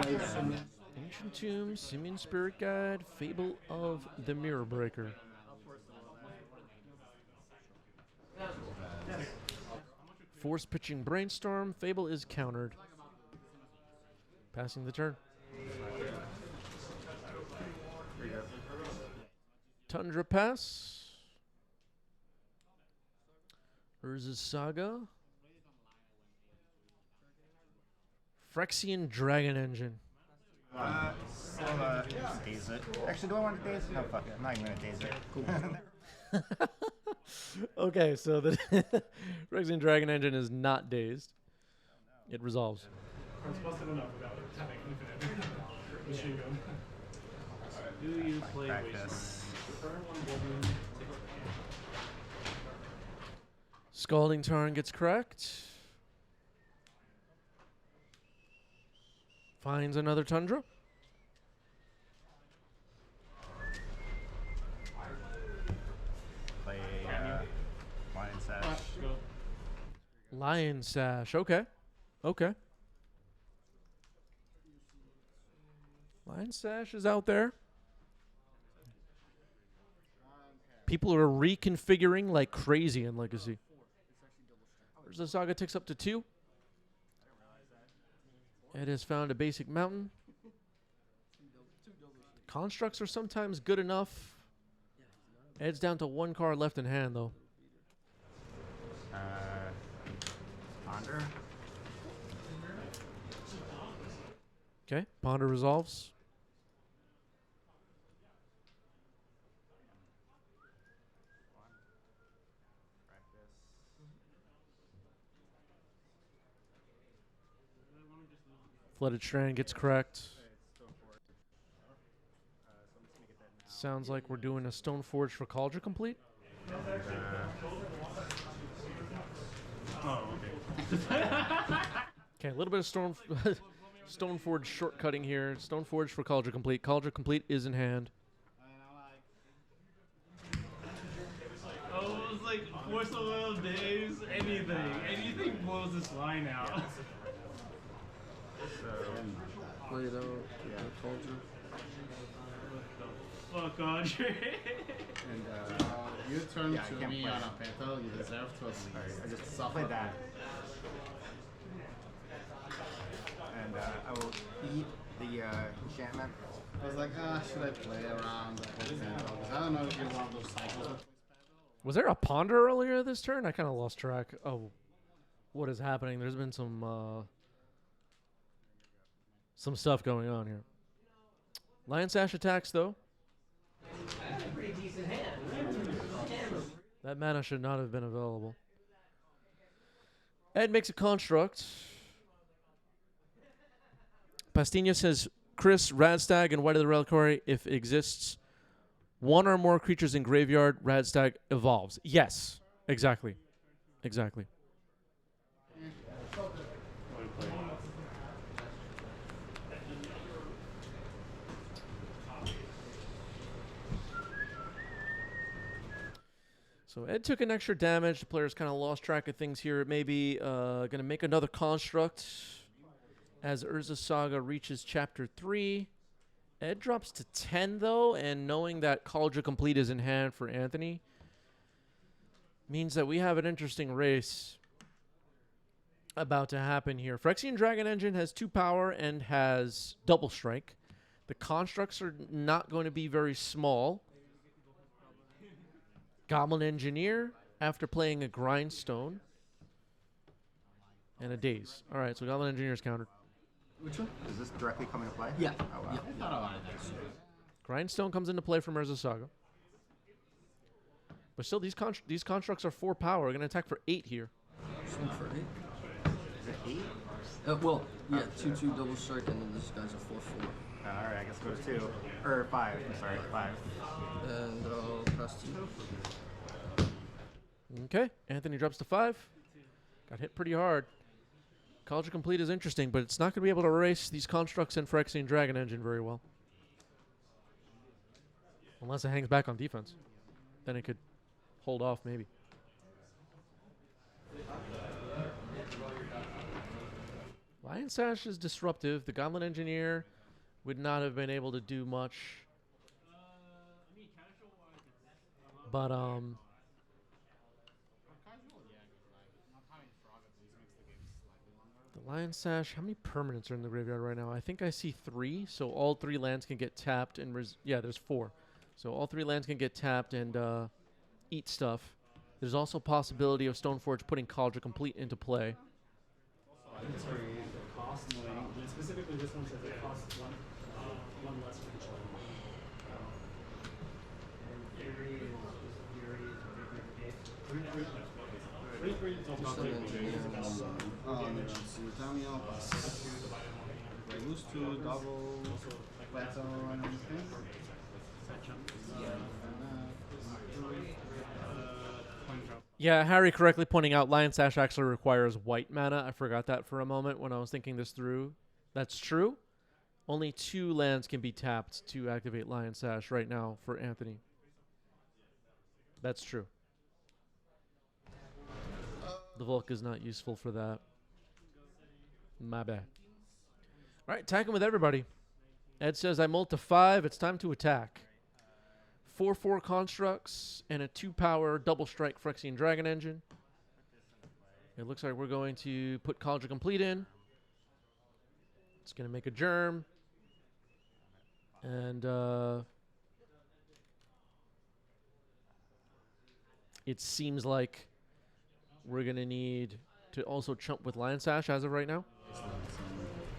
play some. Ancient Tomb, Simian Spirit Guide, Fable of the Mirror Breaker. Force Pitching Brainstorm, Fable is countered. Passing the turn. Tundra Pass. Urza's Saga. Phyrexian Dragon Engine. Daze it. Actually, do I want to daze it? No, fuck it. I'm not even going to daze it. Cool. Okay, so the Phyrexian Dragon Engine is not dazed. It resolves. Do you play Practice. Scalding Tarn gets cracked. Finds another Tundra. Play Lion Sash. Lion Sash. Okay. Okay. Lion Sash is out there. People are reconfiguring like crazy in Legacy. Urza's Saga ticks up to 2. It has found a basic mountain. Constructs are sometimes good enough. Ed's down to 1 card left in hand, though. Ponder. Okay, Ponder resolves. Flooded Strand gets cracked. Sounds like we're doing a Stoneforge for Cauldron Complete. Oh, okay. Okay, a little bit of Stoneforge shortcutting here. Stoneforge for Cauldron Complete. Cauldron Complete is in hand. Oh, it was like Force of Will Days, anything blows this line out. Play-Doh, yeah, Cauldron. Fuck, Andre. And you turn to me on a petal, you deserve to I just suffer played that. And I will eat the enchantment. I was like, should I play around the whole thing? Because I don't know if you're one of those cycles that plays petal Was there a ponder earlier this turn? I kind of lost track of what is happening. There's been some stuff going on here. Lion Sash attacks, though. That's a pretty decent hand. That mana should not have been available. Ed makes a construct. Pastinha says, Chris, Radstag, and White of the Reliquary, if it exists, one or more creatures in graveyard, Radstag evolves. Yes, exactly. Exactly. So Ed took an extra damage. The players kind of lost track of things here. Maybe going to make another construct as Urza Saga reaches Chapter 3. Ed drops to 10, though, and knowing that Cauldron Complete is in hand for Anthony means that we have an interesting race about to happen here. Phyrexian Dragon Engine has 2 power and has double strike. The constructs are not going to be very small. Goblin Engineer, after playing a Grindstone and a Daze. All right, so Goblin Engineer is countered. Which one? Is this directly coming to play? Yeah. Oh, wow. Yeah. I thought I wanted that. Grindstone comes into play from Urza Saga. But still, these constructs are 4 power. We're going to attack for 8 here. Swing for 8. Is it 8? Well, yeah, 2/2 double strike, and then this guy's a 4/4. Alright, I guess it goes 2. Or 5. I'm sorry, 5. And I'll pass to you. Okay, Anthony drops to 5. Got hit pretty hard. Cauldron Complete is interesting, but it's not going to be able to erase these constructs in Phyrexian Dragon Engine very well. Unless it hangs back on defense. Then it could hold off, maybe. Lion Sash is disruptive. The Goblin Engineer would not have been able to do much. But, the Lion Sash, how many permanents are in the graveyard right now? I think I see 3, so all 3 lands can get tapped and yeah, there's 4. So all 3 lands can get tapped and eat stuff. There's also possibility of Stoneforge putting Cauldron Complete into play. Specifically, this one says it costs one less for each one. Lose 2, double, plateau, and everything. Yeah, Harry correctly pointing out Lion Sash actually requires white mana. I forgot that for a moment when I was thinking this through. That's true. Only 2 lands can be tapped to activate Lion Sash right now for Anthony. That's true. The Volk is not useful for that. My bad. All right, attacking with everybody. Ed says, I mulled to 5. It's time to attack. 4/4 constructs and a 2-power double strike Phyrexian Dragon Engine. It looks like we're going to put Cauldron Complete in. It's going to make a germ. And it seems like we're going to need to also chump with Lion Sash as of right now.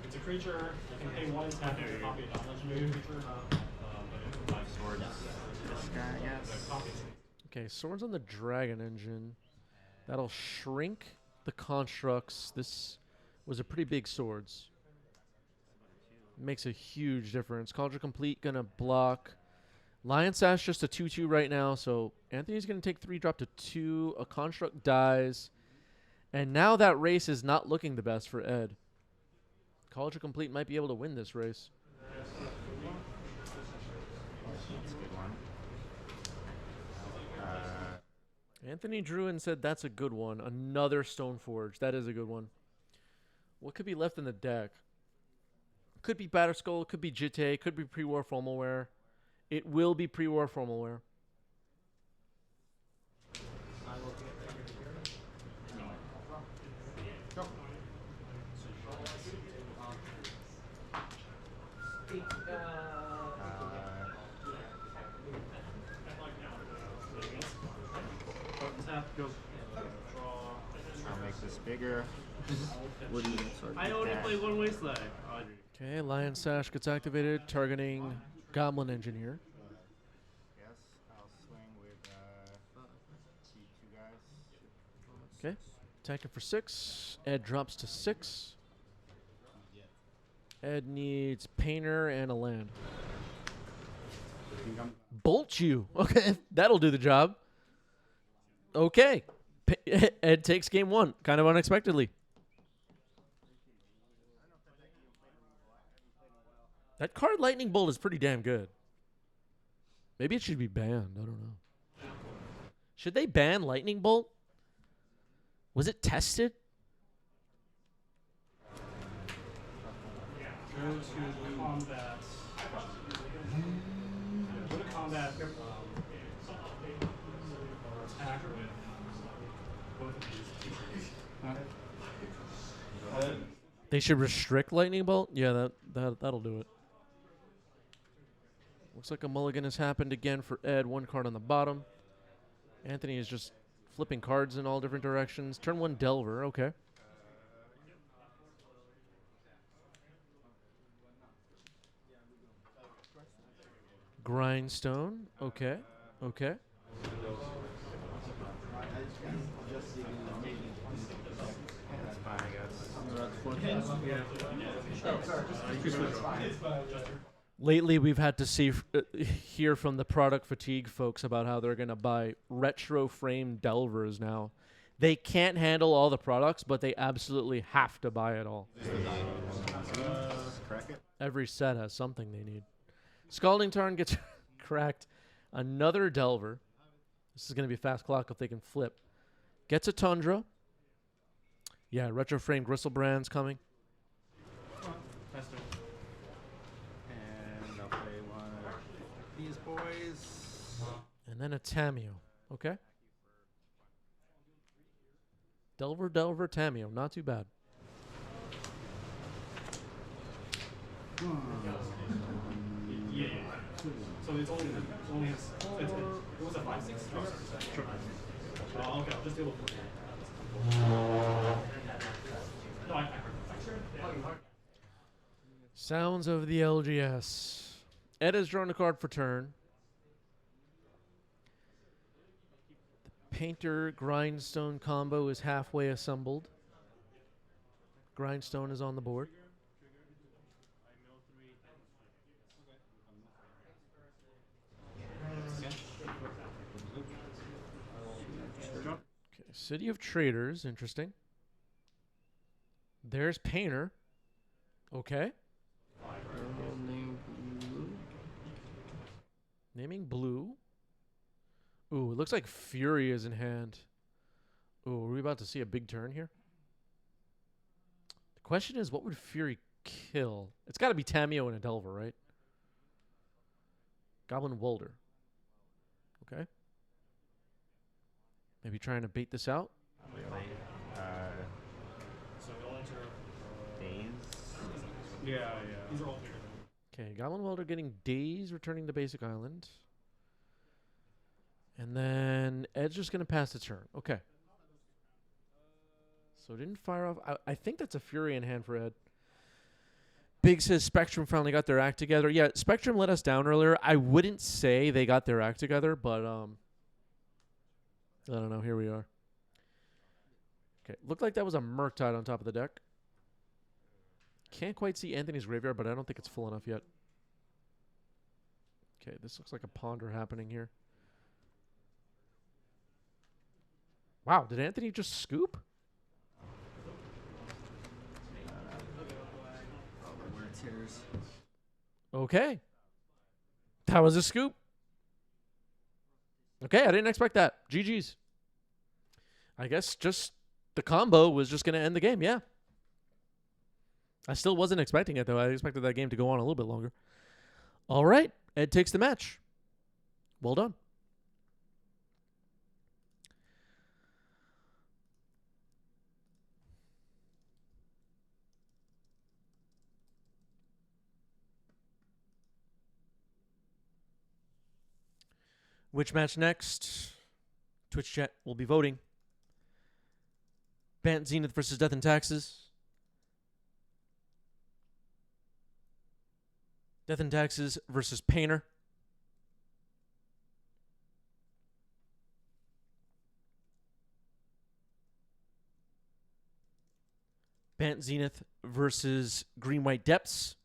It's a creature. You can pay 1 and tap it to copy a non-legendary creature. Swords. This guy, I guess. Okay, Swords on the Dragon Engine. That'll shrink the constructs. This was a pretty big Swords. Makes a huge difference. Cauldron Complete gonna block. Lion Sash just a 2/2 right now, so Anthony's gonna take 3, drop to 2. A construct dies. And now that race is not looking the best for Ed. Cauldron Complete might be able to win this race. That's a good one. Anthony drew and said that's a good one. Another Stoneforge. That is a good one. What could be left in the deck? Could be Batterskull, could be Jitte, could be pre-war Formalware. It will be pre-war Formalware. I'll make this bigger. What do you sort of I only play one wasteland. Audrey. Okay, Lion Sash gets activated, targeting Goblin Engineer. Yes, I'll swing with two guys. Okay, attacking for 6. Ed drops to 6. Ed needs Painter and a land. Bolt you. Okay, that'll do the job. Okay. Ed takes game 1, kind of unexpectedly. That card, Lightning Bolt, is pretty damn good. Maybe it should be banned. I don't know. Should they ban Lightning Bolt? Was it tested? Go to combat. Go to combat. Attack with both of these. They should restrict Lightning Bolt? Yeah, that'll do it. Looks like a mulligan has happened again for Ed. 1 card on the bottom. Anthony is just flipping cards in all different directions. Turn 1 Delver. Okay. Grindstone. Okay. Okay. That's fine, I guess. Lately, we've had to hear from the product fatigue folks about how they're going to buy retro frame Delvers now. They can't handle all the products, but they absolutely have to buy it all. Every set has something they need. Scalding Tarn gets cracked. Another Delver. This is going to be a fast clock if they can flip. Gets a Tundra. Yeah, retro frame Gristlebrand's coming. And I'll play one of these boys. And then a Tameo. Okay. Delver, Tameo. Not too bad. Yeah. So it's only it was a 5-6. Sure. Okay, I'll just deal with it. No, I heard. Sounds of the LGS. Ed has drawn a card for turn. The Painter Grindstone combo is halfway assembled. Grindstone is on the board. Okay, City of Traders, interesting. There's Painter. Okay. Naming blue. Ooh, it looks like Fury is in hand. Ooh, are we about to see a big turn here? The question is, what would Fury kill? It's got to be Tameo and a Delver, right? Goblin Welder. Okay. Maybe trying to bait this out. So you'll enter. Days. Yeah. These are all bigger than. Okay, Goblin Welder getting Days, returning to basic island. And then Ed's just going to pass the turn. Okay. So didn't fire off. I think that's a Fury in hand for Ed. Big says Spectrum finally got their act together. Yeah, Spectrum let us down earlier. I wouldn't say they got their act together, but I don't know. Here we are. Okay, looked like that was a Murktide on top of the deck. Can't quite see Anthony's graveyard, but I don't think it's full enough yet. Okay, this looks like a ponder happening here. Wow, did Anthony just scoop? Okay. That was a scoop. Okay, I didn't expect that. GG's. I guess just the combo was just going to end the game, yeah. I still wasn't expecting it, though. I expected that game to go on a little bit longer. All right, Ed takes the match. Well done. Which match next? Twitch chat will be voting. Bant Zenith versus Death and Taxes. Death and Taxes versus Painter. Bant Zenith versus Green White Depths.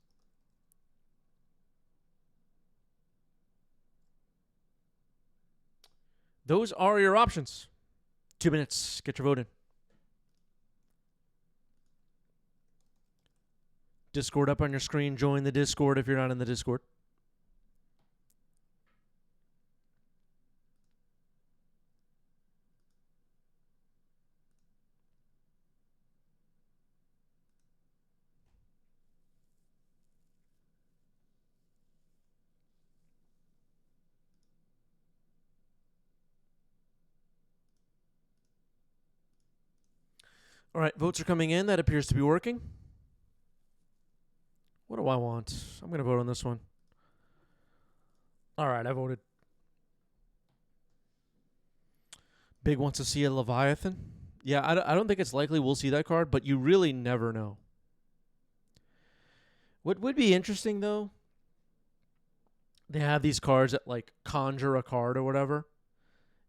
Those are your options. 2 minutes. Get your vote in. Discord up on your screen. Join the Discord if you're not in the Discord. All right, votes are coming in. That appears to be working. What do I want? I'm going to vote on this one. All right, I voted. Big wants to see a Leviathan. Yeah, I don't think it's likely we'll see that card, but you really never know. What would be interesting, though, they have these cards that, like, conjure a card or whatever.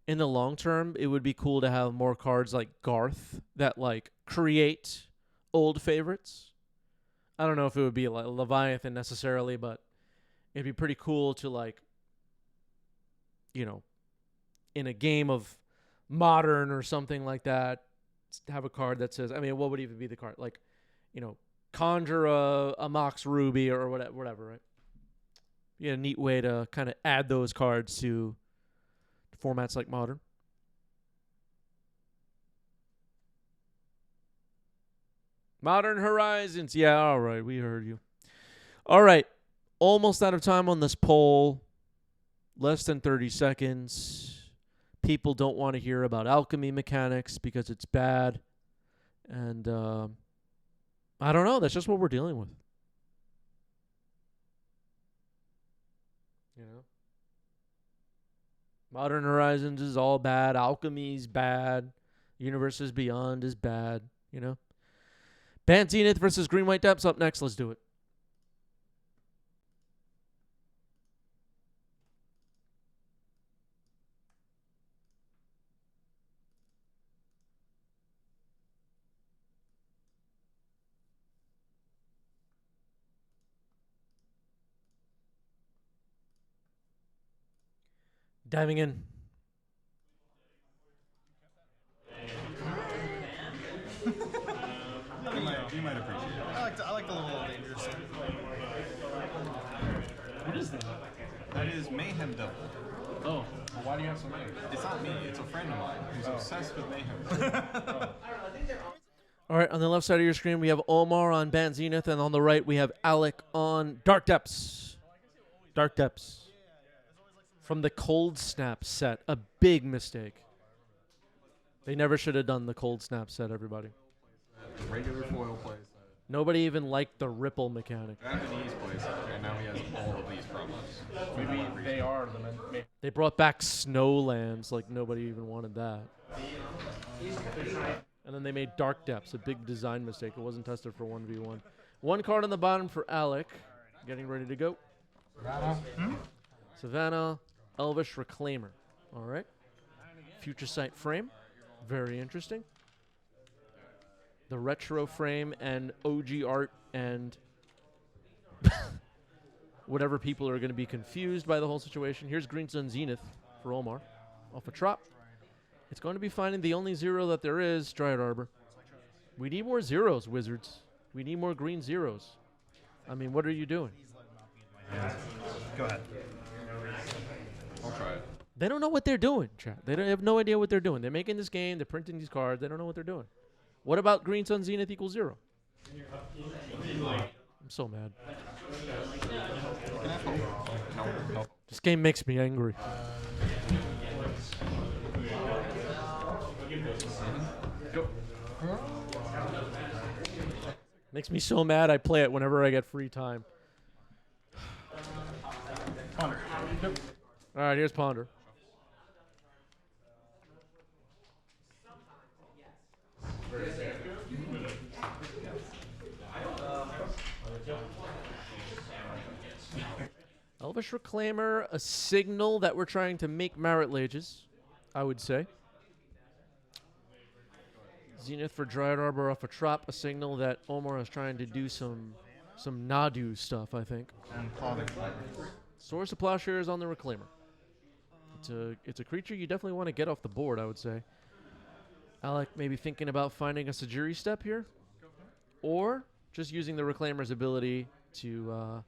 In the long term, it would be cool to have more cards like Garth that, like, create old favorites. I don't know if it would be like Leviathan necessarily, but it'd be pretty cool to, like, you know, in a game of Modern or something like that, have a card that says, I mean, what would even be the card? Like, you know, conjure a Mox Ruby or whatever, right? Yeah, a neat way to kind of add those cards to formats like Modern. Modern Horizons. Yeah, all right. We heard you. All right. Almost out of time on this poll. Less than 30 seconds. People don't want to hear about alchemy mechanics because it's bad. And I don't know. That's just what we're dealing with. You know? Modern Horizons is all bad. Alchemy's bad. Universes Beyond is bad. You know? Bant Zenith versus Green White Depths up next. Let's do it. Diving in. You might appreciate it. I like the little dangerous. What is that? That is Mayhem Devil. Oh, well, why do you have so many? It's not me. It's a friend of mine who's obsessed with Mayhem. All right, on the left side of your screen, we have Omar on Bant Zenith, and on the right, we have Alec on Dark Depths. Dark Depths. From the Cold Snap set. A big mistake. They never should have done the Cold Snap set, everybody. Regular foil plays. Nobody even liked the ripple mechanic. Japanese plays, and now he has all of these problems. Maybe they are the men. They brought back Snowlands like nobody even wanted that. And then they made Dark Depths, a big design mistake. It wasn't tested for 1v1. One card on the bottom for Alec. Getting ready to go. Savannah, Elvish Reclaimer. All right. Future Sight frame. Very interesting. The retro frame and OG art and whatever people are going to be confused by the whole situation. Here's Green Sun Zenith for Omar. Off a trop. It's going to be finding the only zero that there is, Dryad Arbor. We need more zeros, Wizards. We need more green zeros. I mean, what are you doing? Go ahead. I'll try it. They don't know what they're doing, chat. They have no idea what they're doing. They're making this game. They're printing these cards. They don't know what they're doing. What about Green Sun Zenith equals 0? I'm so mad. No. This game makes me angry. Makes me so mad I play it whenever I get free time. Ponder. All right, here's Ponder. Elvish Reclaimer, a signal that we're trying to make Marit Lages, I would say. Zenith for Dryad Arbor off a Trop, a signal that Omar is trying to do some Nadu stuff, I think. And Clothing. Source of Plowshare is on the Reclaimer. It's a creature you definitely want to get off the board, I would say. Alec maybe thinking about finding a Sajiri step here. Or just using the Reclaimer's ability to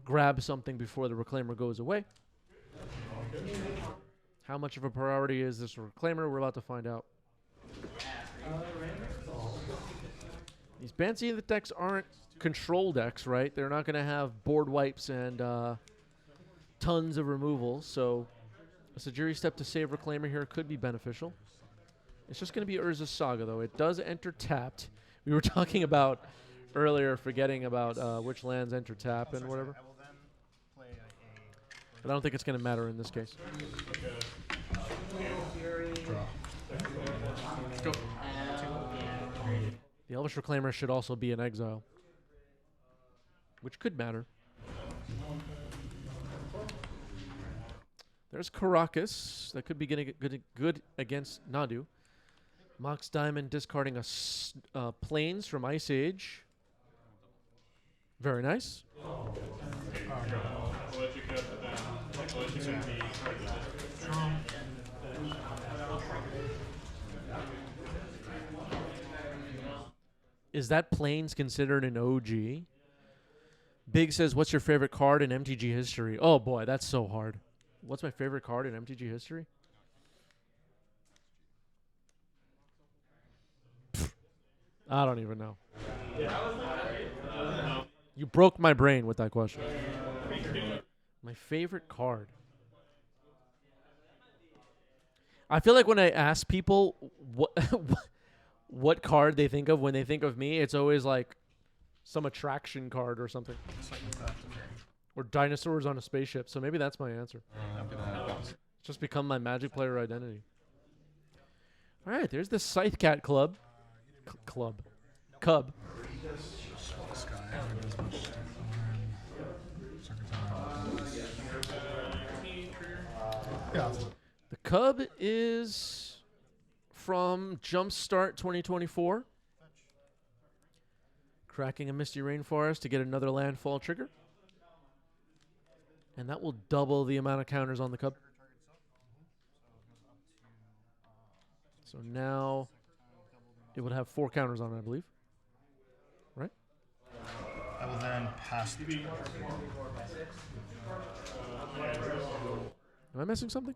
grab something before the Reclaimer goes away. How much of a priority is this Reclaimer? We're about to find out. These Bancy decks aren't control decks, right? They're not going to have board wipes and tons of removal, so a Sajiri step to save Reclaimer here could be beneficial. It's just going to be Urza's Saga, though. It does enter tapped. We were talking about earlier, forgetting about which lands enter tap and whatever. But I don't think it's going to matter in this case. Go. The Elvish Reclaimer should also be in exile, which could matter. There's Caracas. That could be getting good against Nadu. Mox Diamond discarding a Plains from Ice Age. Very nice. Is that Plains considered an OG? Big says, what's your favorite card in MTG history? Oh boy, that's so hard. What's my favorite card in MTG history? Pfft, I don't even know. You broke my brain with that question. My favorite card. I feel like when I ask people what what card they think of when they think of me, it's always like some attraction card or something. Or dinosaurs on a spaceship. So maybe that's my answer. It's just become my Magic player identity. All right, there's the Scythe Cat Club. Cub. Yeah. The Cub is from Jumpstart 2024. Cracking a Misty Rainforest to get another landfall trigger. And that will double the amount of counters on the Cub. So now it would have 4 counters on it, I believe. Right? I will then pass the turn. Am I missing something?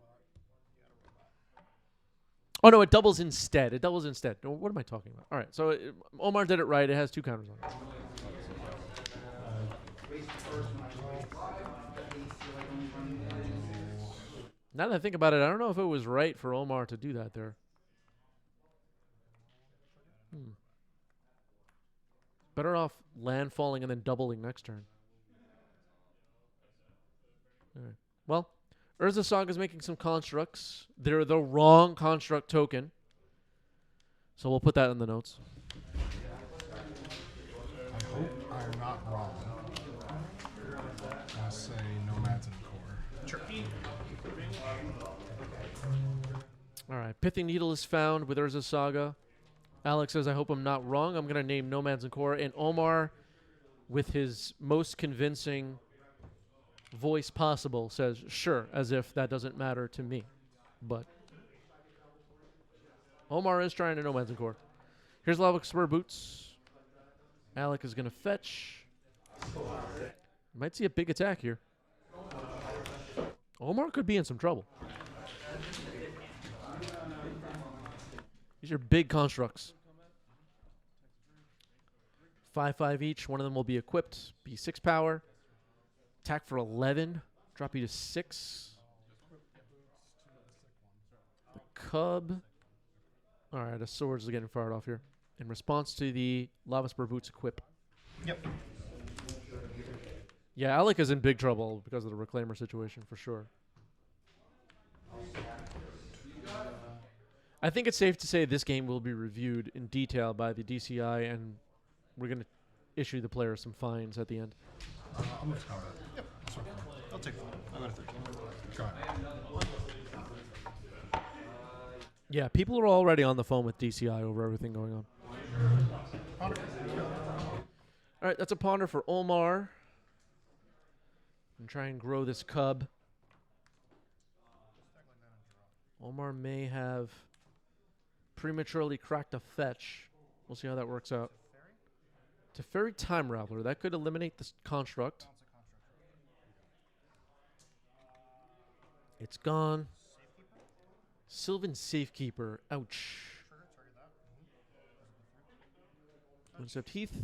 Oh, no, it doubles instead. It doubles instead. No, what am I talking about? All right, so Omar did it right. It has 2 counters on it. Now that I think about it, I don't know if it was right for Omar to do that there. Better off landfalling and then doubling next turn. All right. Well, Urza Saga is making some constructs. They're the wrong construct token. So we'll put that in the notes. I hope I'm not wrong. I'll say Nomads and Core. Sure. All right. Pithing Needle is found with Urza Saga. Alex says, I hope I'm not wrong. I'm going to name Nomads and Core. And Omar, with his most convincing voice possible, says, sure, as if that doesn't matter to me. But Omar is trying to Nomads and Core. Here's Lava Spur Boots. Alec is going to fetch. Might see a big attack here. Omar could be in some trouble. These are big constructs. 5/5 each. One of them will be equipped. Be 6 power. Attack for 11. Drop you to 6. The Cub. All right, a Swords is getting fired off here. In response to the Lava Spur Boots equip. Yep. Yeah, Alec is in big trouble because of the Reclaimer situation for sure. I think it's safe to say this game will be reviewed in detail by the DCI, and we're going to issue the player some fines at the end. I'll move to combat. Yep, that's fine. I'll take 4. I'll go to 13. Go ahead. Yeah, people are already on the phone with DCI over everything going on. Ponder. All right, that's a ponder for Omar. And try and grow this cub. Omar may have prematurely cracked a fetch. We'll see how that works out. Teferi Time Raveler. That could eliminate this construct. It's gone. Sylvan Safekeeper. Ouch. Except Heath.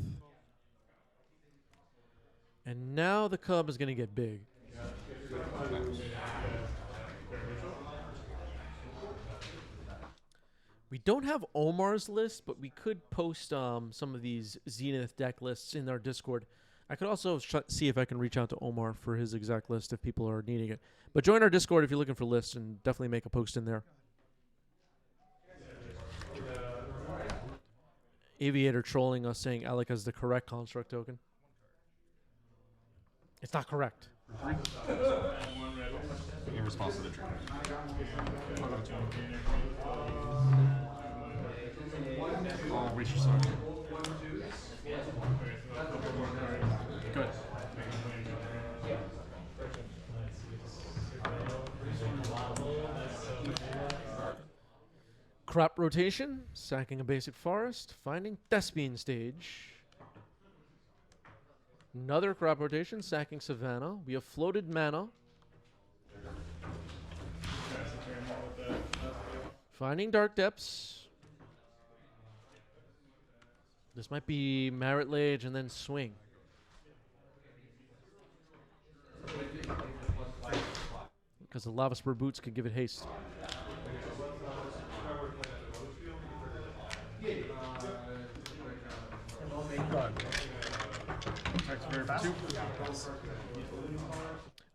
And now the cub is going to get big. We don't have Omar's list, but we could post some of these Zenith deck lists in our Discord. I could also see if I can reach out to Omar for his exact list if people are needing it. But join our Discord if you're looking for lists and definitely make a post in there. Aviator trolling us saying Alec has the correct construct token. It's not correct. In response to the trigger. I'll reach your side. Good. Crop rotation, sacking a basic forest, finding Thespian stage. Another crop rotation, sacking Savannah. We have floated mana. Finding Dark Depths. This might be Marit Lage and then swing. Because the Lava Spur Boots could give it haste.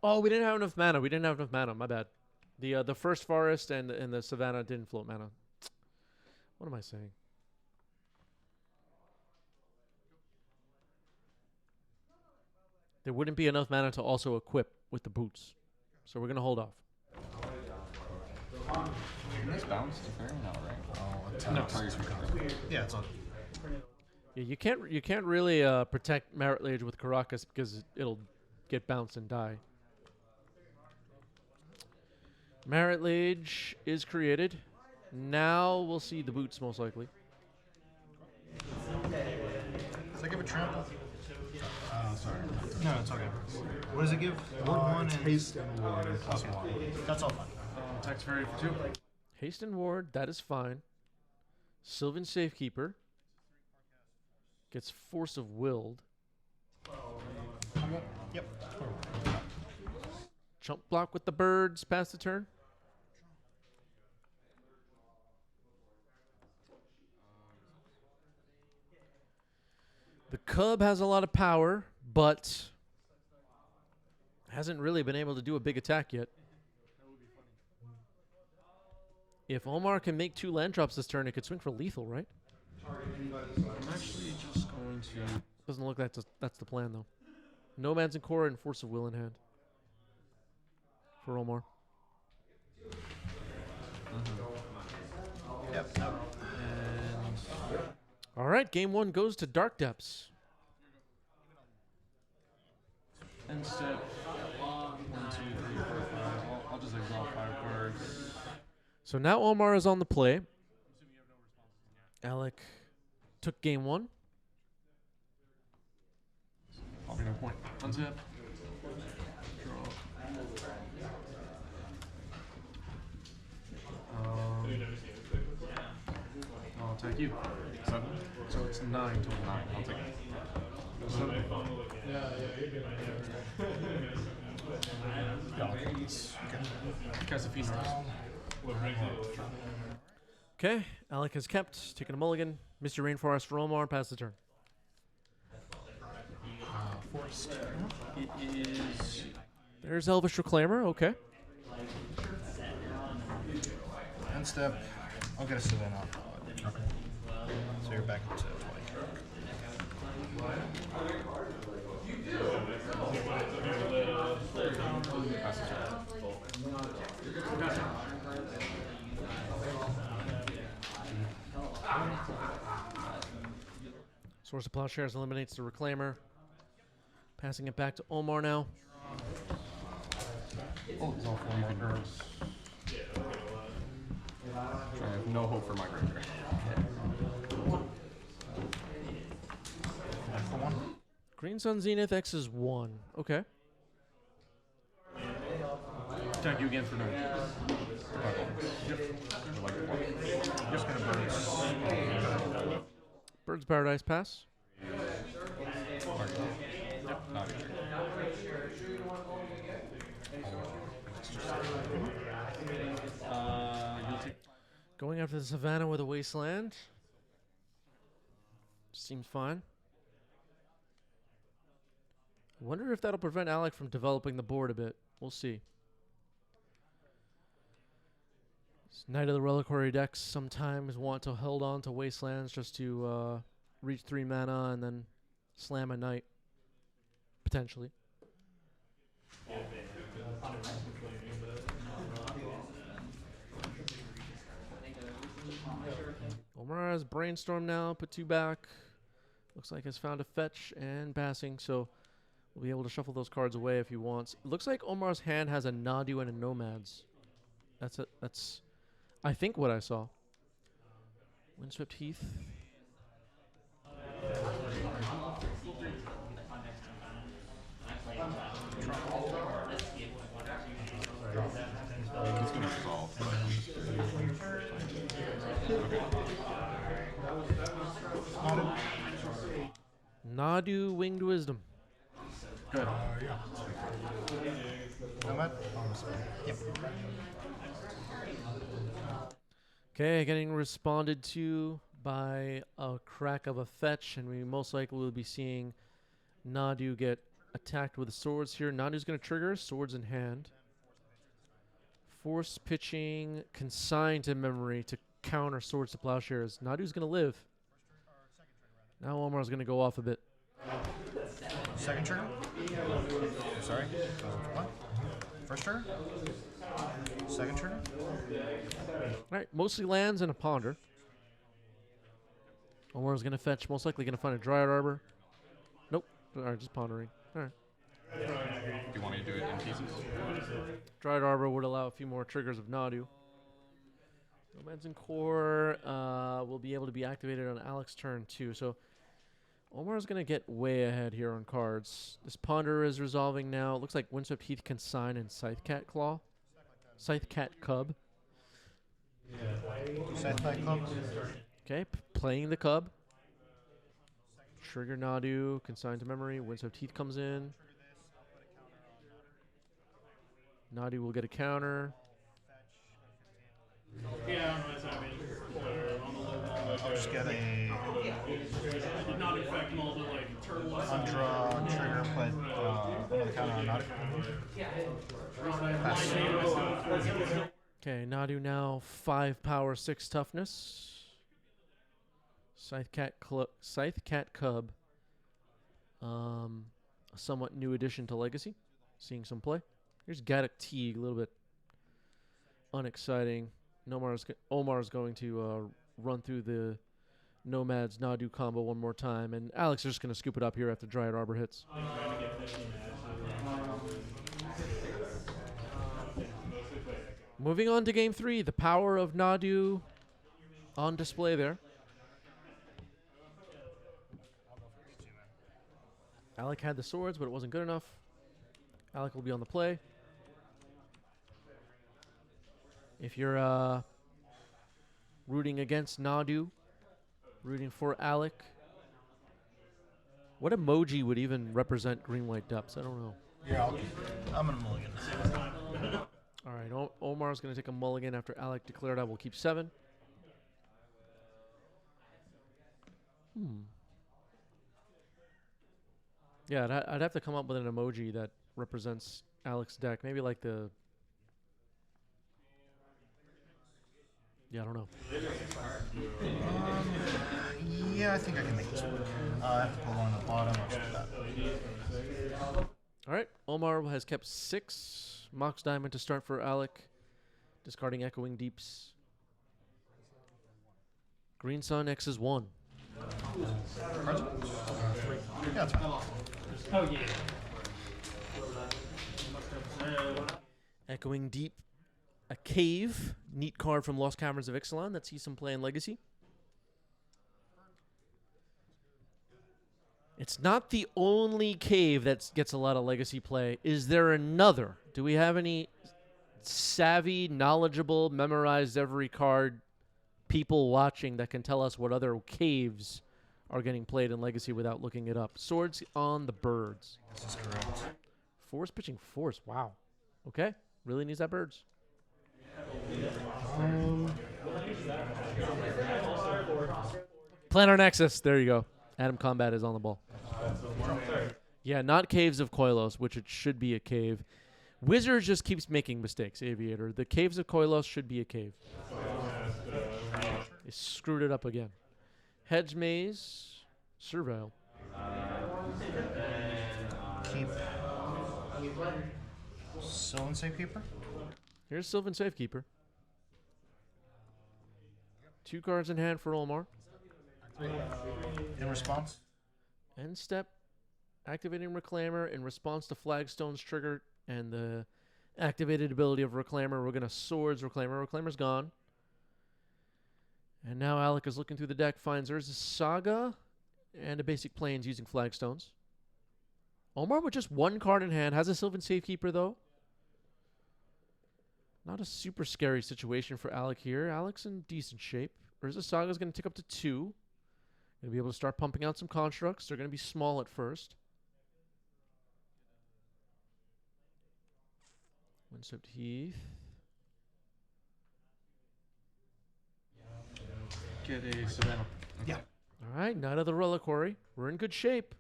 Oh, we didn't have enough mana. We didn't have enough mana. My bad. The first forest and the Savannah didn't float mana. What am I saying? There wouldn't be enough mana to also equip with the boots, so we're gonna hold off. Nice bounce to fair now, right? Oh, No. Yeah, it's on. Yeah, you can't really protect Marit Lage with Caracas because it'll get bounced and die. Marit Lage is created. Now we'll see the boots most likely. Does that give a trample? Sorry. No, it's okay. What does it give? Ward 1 and haste and ward and +1. That's all fine. Attack's fairy for 2. Haste and ward, that is fine. Sylvan Safekeeper gets Force of Willed. Yep. Chump block with the birds, pass the turn. The Cub has a lot of power, but hasn't really been able to do a big attack yet. If Omar can make 2 land drops this turn, it could swing for lethal, right? I'm actually just going to... Doesn't look like that's the plan, though. Nomads and Core and Force of Will in hand for Omar. Yep. All right, game 1 goes to Dark Depths. End step. 1, 2, 3, 4, 5. I'll just exile 5 cards. So now Omar is on the play. Alec took game 1. I'll be no point. Unzip. Draw. I'll attack you. 7. So it's 9 total 9. I'll take it. 7. Cast a Phoenix. Okay, Alec has kept, taking a mulligan. Mr. Rainforest for Omar, pass the turn. Forced. It is... There's Elvish Reclaimer, okay. End step. I'll get a Savannah. Okay. So you're back to 20. Pass the turn. Source of Plowshares eliminates the Reclaimer. Passing it back to Omar now. Oh, it's all 4 more turns. I have no hope for my graveyard. For one. Green Sun Zenith X is 1. Okay. Attack you again for no. Just gonna burn. Bird's Paradise pass. Yep, not even. You'll take. Going after the Savannah with a Wasteland. Seems fine. I wonder if that'll prevent Alec from developing the board a bit. We'll see. Knight of the Reliquary decks sometimes want to hold on to Wastelands just to reach 3 mana and then slam a Knight. Potentially. Omar has Brainstorm now, put 2 back. Looks like has found a fetch and passing, so we'll be able to shuffle those cards away if he wants. It looks like Omar's hand has a Nadu and a Nomads. That's it. That's, I think, what I saw. Windswept Heath. It's gonna resolve, but Nadu Winged Wisdom. good. Nomad? Yep. Okay, getting responded to by a crack of a fetch, and we most likely will be seeing Nadu get attacked with swords here. Nadu's going to trigger, swords in hand. Force pitching, consign to memory to counter swords to plowshares. Nadu's going to live. Now Omar's going to go off a bit. Second trigger? Sorry? What? First trigger? Second trigger? Alright, mostly lands and a ponder. Omar's going to fetch, most likely going to find a Dryad Arbor. Nope. Alright, just pondering. Alright. Do you want me to do it in pieces? Dryad Arbor would allow a few more triggers of Nadu. Nomads and Core will be able to be activated on Alec's turn too. So Omar's going to get way ahead here on cards. This Ponder is resolving now. It looks like Windswept Heath Consign and Scythecat Claw. Scythecat Cub. Scythecat Club? Okay, playing the Cub. Trigger Nadu, Consign to memory. Windswept Heath comes in. Nadu will get a counter. Yeah, that's I mean, on the level. I'll just get a I did not affect all the like turn one. undraw trigger, put another counter on Nadu. Pass. Okay, Nadu now 5 power, 6 toughness. Scythecat Cub. A somewhat new addition to Legacy. Seeing some play. Here's Gaddock Teague, a little bit unexciting. Omar's going to run through the Nomads Nadu combo one more time, and Alex is just going to scoop it up here after Dryad Arbor hits. Moving on to game 3, the power of Nadu on display there. Alec had the swords, but it wasn't good enough. Alec will be on the play. If you're rooting against Nadu, rooting for Alec, what emoji would even represent green-white depths? I don't know. Yeah, I'm gonna mulligan. All right, Omar's going to take a mulligan after Alec declared I will keep 7. Yeah, I'd have to come up with an emoji that represents Alec's deck. Maybe like the... Yeah, I don't know. Yeah, I think I can make this work. I have to put one on the bottom. I'll just do that. All right, Omar has kept 6. Mox Diamond to start for Alec. Discarding Echoing Deeps. Green Sun X is 1. Cards? 3. Yeah, that's fine. Oh yeah. Echoing Deep. A Cave. Neat card from Lost Caverns of Ixalan that sees some play in Legacy. It's not the only cave that gets a lot of Legacy play. Is there another? Do we have any savvy, knowledgeable, memorized every card people watching that can tell us what other caves are getting played in Legacy without looking it up? Swords on the Birds. This is correct. Force pitching Force. Wow. Okay. Really needs that Birds. Planar Nexus. There you go. Adam Combat is on the ball. Yeah, not Caves of Koilos, which it should be a cave. Wizards just keeps making mistakes, Aviator. The Caves of Koilos should be a cave. They screwed it up again. Hedge Maze. Surveil. Keep. Sylvan Safekeeper? Here's Sylvan Safekeeper. 2 cards in hand for Olmar. In response? End step. Activating Reclaimer in response to Flagstone's trigger and the activated ability of Reclaimer. We're going to Swords Reclaimer. Reclaimer's gone. And now Alec is looking through the deck, finds there's a Saga and a basic Plains using Flagstones. Omar with just 1 card in hand. Has a Sylvan Safekeeper, though. Not a super scary situation for Alec here. Alec's in decent shape. Urza Saga's going to tick up to 2. Going to be able to start pumping out some constructs. They're going to be small at first. Windswept Heath. Get a Savannah. Yeah. All right, Knight of the Reliquary. We're in good shape.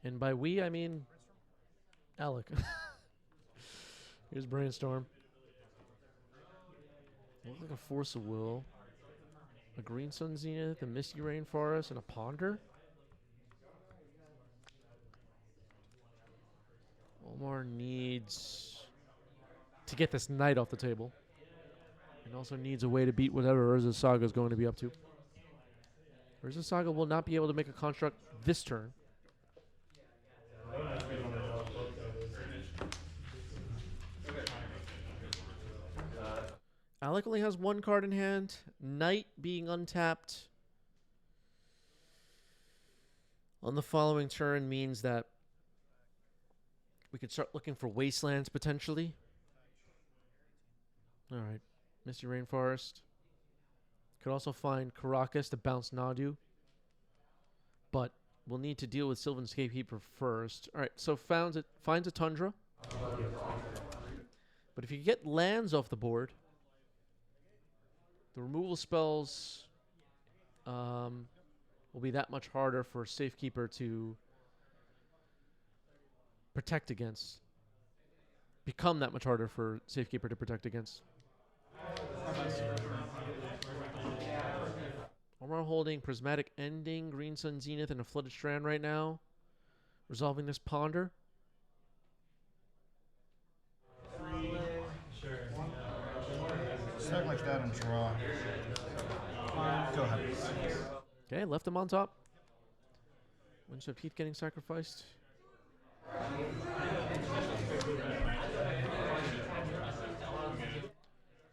And by we, I mean Alec. Here's Brainstorm. Looks like a Force of Will. A Green Sun Zenith, a Misty Rainforest, and a Ponder. Omar needs to get this Knight off the table. And also needs a way to beat whatever Urza Saga is going to be up to. Urza Saga will not be able to make a construct this turn. Alec only has 1 card in hand. Knight being untapped on the following turn means that we could start looking for Wastelands potentially. All right. Misty Rainforest. Could also find Caracas to bounce Nadu. But we'll need to deal with Sylvan Scapekeeper first. All right, so finds a Tundra. But if you get lands off the board, the removal spells will be that much harder for Safekeeper to protect against. Become that much harder for Safekeeper to protect against. Omar holding Prismatic Ending, Green Sun Zenith, and a Flooded Strand right now. Resolving this Ponder. Stack like that and draw. Go ahead. Okay, left him on top. Windswept Heath getting sacrificed.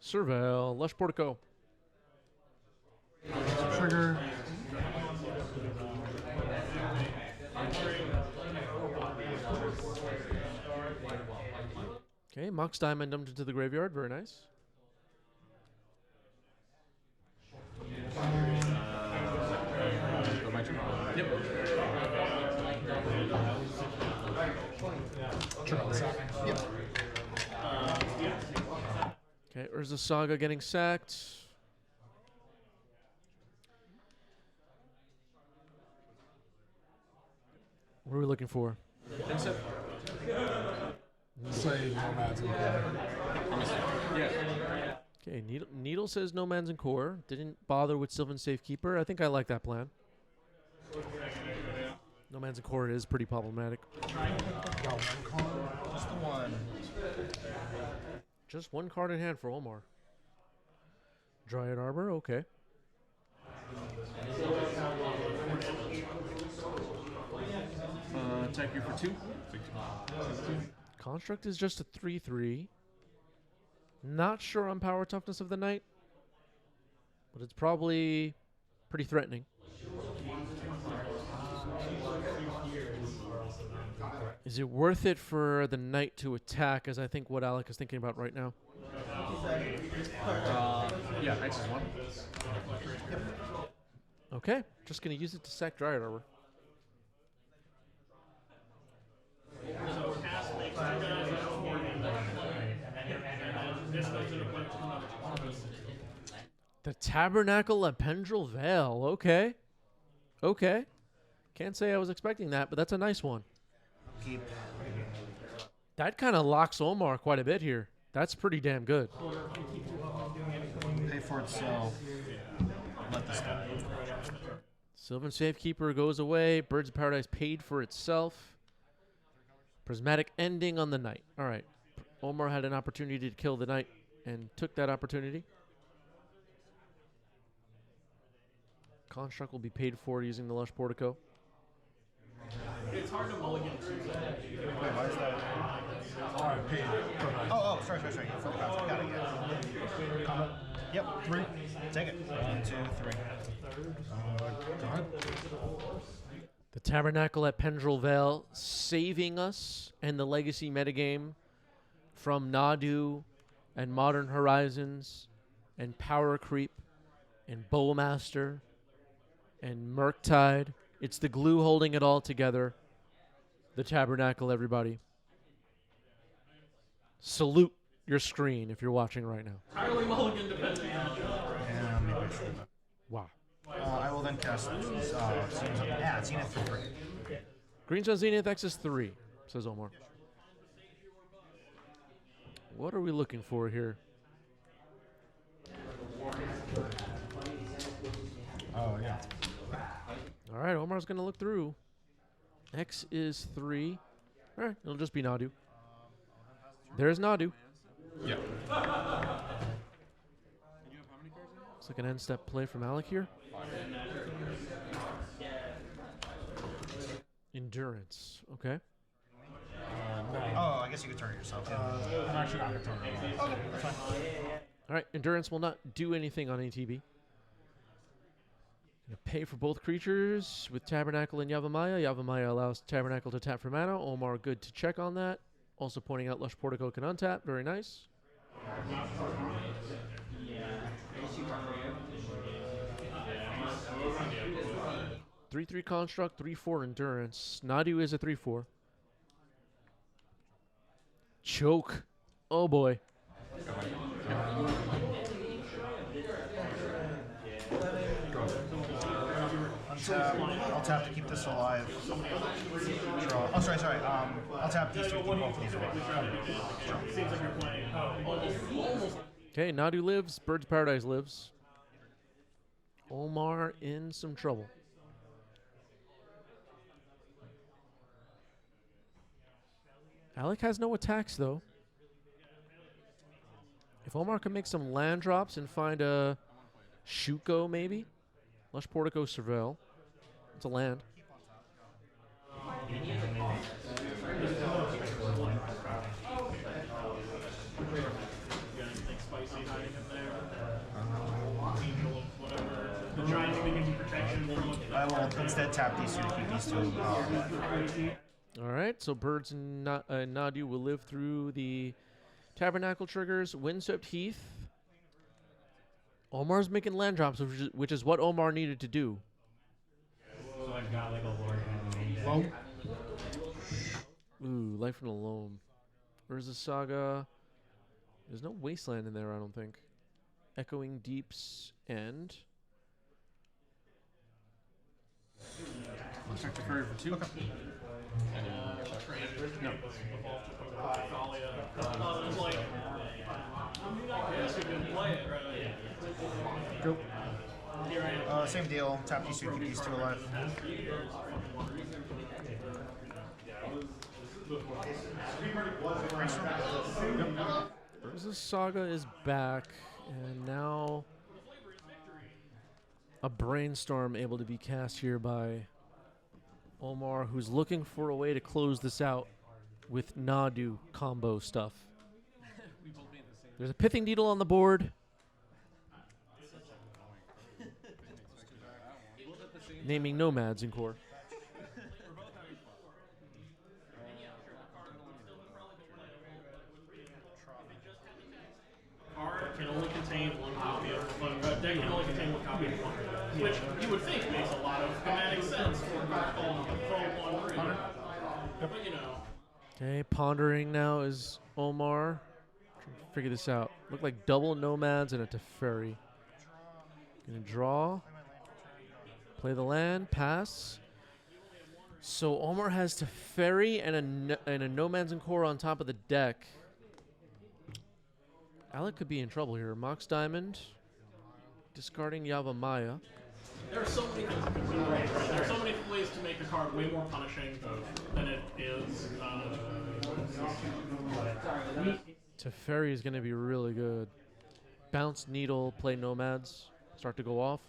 Surveil, Lush Portico. Trigger. Okay, Mox Diamond dumped into the graveyard. Very nice. Yep. Okay, Urza Saga getting sacked. What are we looking for? Say nomads in the corner. Okay, Needle says no man's in core. Didn't bother with Sylvan Safekeeper. I think I like that plan. No man's in core is pretty problematic. Got one card. Just the one. Just one card in hand for Omar. Dryad Arbor, okay. Attack you for 2. Construct is just a 3/3. Not sure on power toughness of the knight, but it's probably pretty threatening. Is it worth it for the knight to attack, as I think what Alec is thinking about right now? Yeah, X is 1. Okay, just going to use it to sack Dryad Arbor. The Tabernacle at Pendrell Vale. Okay. Okay. Can't say I was expecting that, but that's a nice one. Keep. That kind of locks Omar quite a bit here. That's pretty damn good. Pay for itself. Let this go. Sylvan Safekeeper goes away. Birds of Paradise paid for itself. Prismatic ending on the knight. All right. Omar had an opportunity to kill the knight and took that opportunity. Construct will be paid for using the Lush Portico. It's hard to mulligan too. Wait, why is that? Oh, sorry. For the concept. Got it. Combo. Yep, 3. Take it. 1, 2, 3. Go ahead. The Tabernacle at Pendrell Vale saving us and the Legacy metagame from Nadu and Modern Horizons and Power Creep and Bowmaster and Murktide. It's the glue holding it all together. The Tabernacle, everybody. Salute your screen if you're watching right now. Entirely mulligan depending on Wow. I will then cast Zenith for 3. Green's on Zenith X is 3, says Omar. What are we looking for here? Oh, yeah. All right, Omar's going to look through. X is 3. All right, it'll just be Nadu. There's Nadu. Yeah. It's like an end step play from Alec here. Endurance. Okay. Oh, I guess you could turn it yourself. I'm actually not going to turn it. Okay, that's fine. All right, Endurance will not do anything on ATB. Gonna pay for both creatures with Tabernacle and Yavimaya. Yavimaya allows Tabernacle to tap for mana. Omar good to check on that. Also pointing out Lush Portico can untap. Very nice. 3/3 Construct, 3/4 Endurance. Nadu is a 3/4. Choke. Oh boy. I'll tap to keep this alive. Draw. Oh, sorry. I'll tap these 2 to keep both of these away. Seems like you're playing. Okay, Nadu lives. Birds of Paradise lives. Omar in some trouble. Alec has no attacks, though. If Omar can make some land drops and find a Shuko, maybe? Lush Portico Surveil. It's a land. I will instead tap these 2 to keep these 2. All right, so Birds and Nadu will live through the Tabernacle triggers. Windswept Heath. Omar's making land drops, which is what Omar needed to do. So I've got like a Lord. Ooh, Life in a Loam. Urza Saga. There's no Wasteland in there, I don't think. Echoing Deeps and... Check the courier for 2. Okay. No. Yes, you can play it, right? Go. Same deal. Tap these two, keep these two alive. Urza Saga is back, and now a Brainstorm able to be cast here by Omar, who's looking for a way to close this out with Nadu combo stuff. There's a Pithing Needle on the board. Naming nomads in core. Card can only contain one copy of deck can only contain one copy of one, which you would think makes a lot of thematic sense for a card called Pro 1 Ring. But you know. Okay, pondering now is Omar. Trying to figure this out. Look like double nomads and a Teferi. Gonna draw. Play the land, pass. So Omar has Teferi and a Nomads and Core on top of the deck. Alec could be in trouble here. Mox Diamond, discarding Yavamaya. There are so many things that could be right. There are so many ways to make the card way more punishing than it is. Teferi is going to be really good. Bounce Needle, play Nomads, start to go off.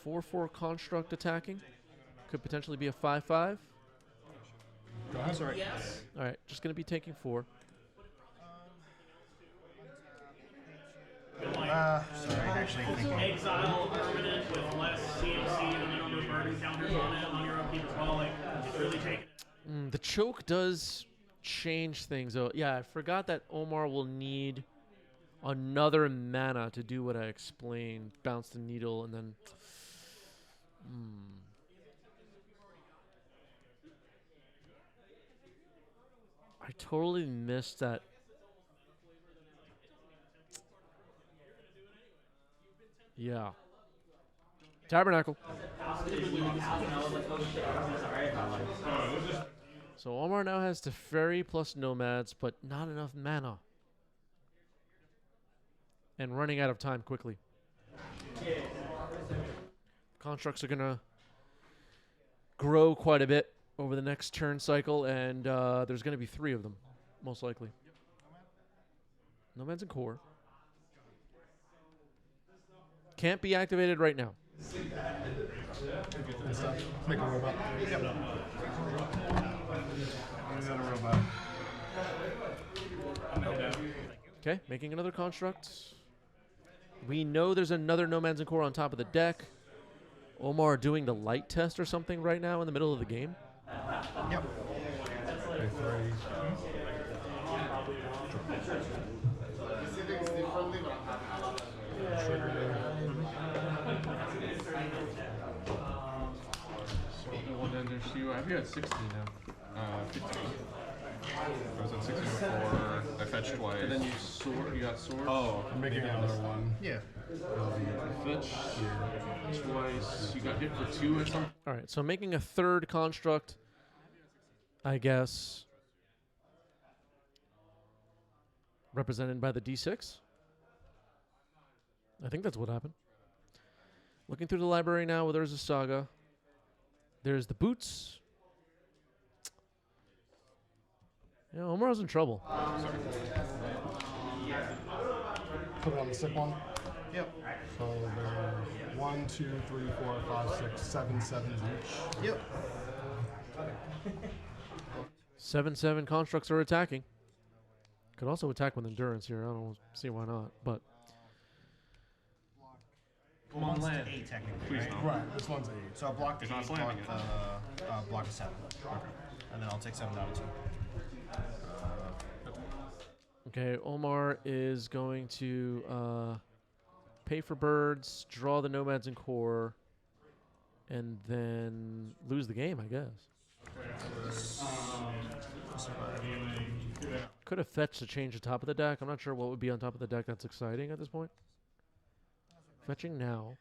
4/4 construct attacking. Could potentially be a 5/5. Go ahead. Sorry. Yes. All right, just going to be taking 4. Sorry, actually thinking. Exile permanent with less CMC than the number of burden counters on it on your upkeep as well. Like, it's really taking it. The choke does change things, though. Yeah, I forgot that Omar will need another mana to do what I explained. Bounce the needle and then... I totally missed that. Yeah. Tabernacle. So Omar now has Teferi plus Nomads, but not enough mana. And running out of time quickly. Constructs are going to grow quite a bit over the next turn cycle, and there's going to be 3 of them, most likely. Nomads and Core. Can't be activated right now. Make a robot. Yep. Another robot. Okay, making another construct. We know there's another Nomads and Core on top of the deck. Omar doing the light test or something right now in the middle of the game. Yep. I have you at 16 now. 15. I was at 16 before. I fetched twice. And then you got sword. Oh, I'm making another one. Yeah. Fetch twice. You got hit for 2 or something. All right, so making a third construct, I guess, represented by the D6. I think that's what happened. Looking through the library now, there's a Saga. There's the boots. Yeah, Omar's in trouble. Put it on the sick one. Yep. So there's 1, 2, 3, 4, 5, 6, 7 sevens each. Yep. 7/7 constructs are attacking. Could also attack with endurance here. I don't see why not, but One land. 8 technically, right? Right, this one's 8. So I'll block the It's not 8, block slamming the block the 7. Okay. And then I'll take 7 out of 2. okay. Omar is going to pay for birds, draw the Nomads and Core, and then lose the game, I guess. Could have fetched to change the top of the deck. I'm not sure what would be on top of the deck that's exciting at this point. Fetching now.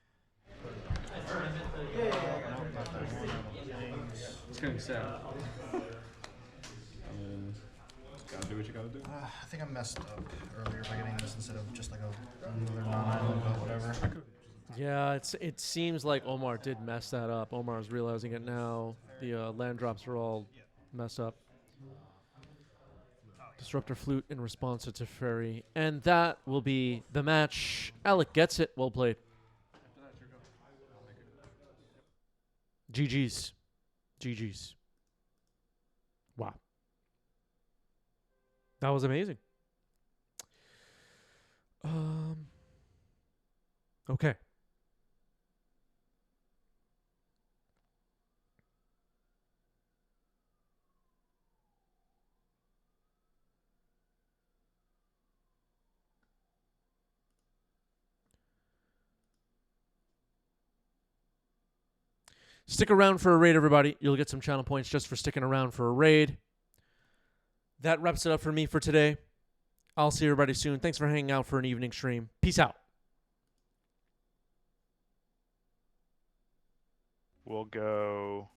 It's getting sad. Gotta do what you gotta do. I think I messed up earlier by getting this instead of just like another non-island, but whatever. Yeah, it seems like Omar did mess that up. Omar is realizing it now. The land drops are all messed up. Disruptor Flute in response to Teferi. And that will be the match. Alec gets it. Well played. GG's. GG's. Wow. That was amazing. Okay. Stick around for a raid, everybody. You'll get some channel points just for sticking around for a raid. That wraps it up for me for today. I'll see everybody soon. Thanks for hanging out for an evening stream. Peace out. We'll go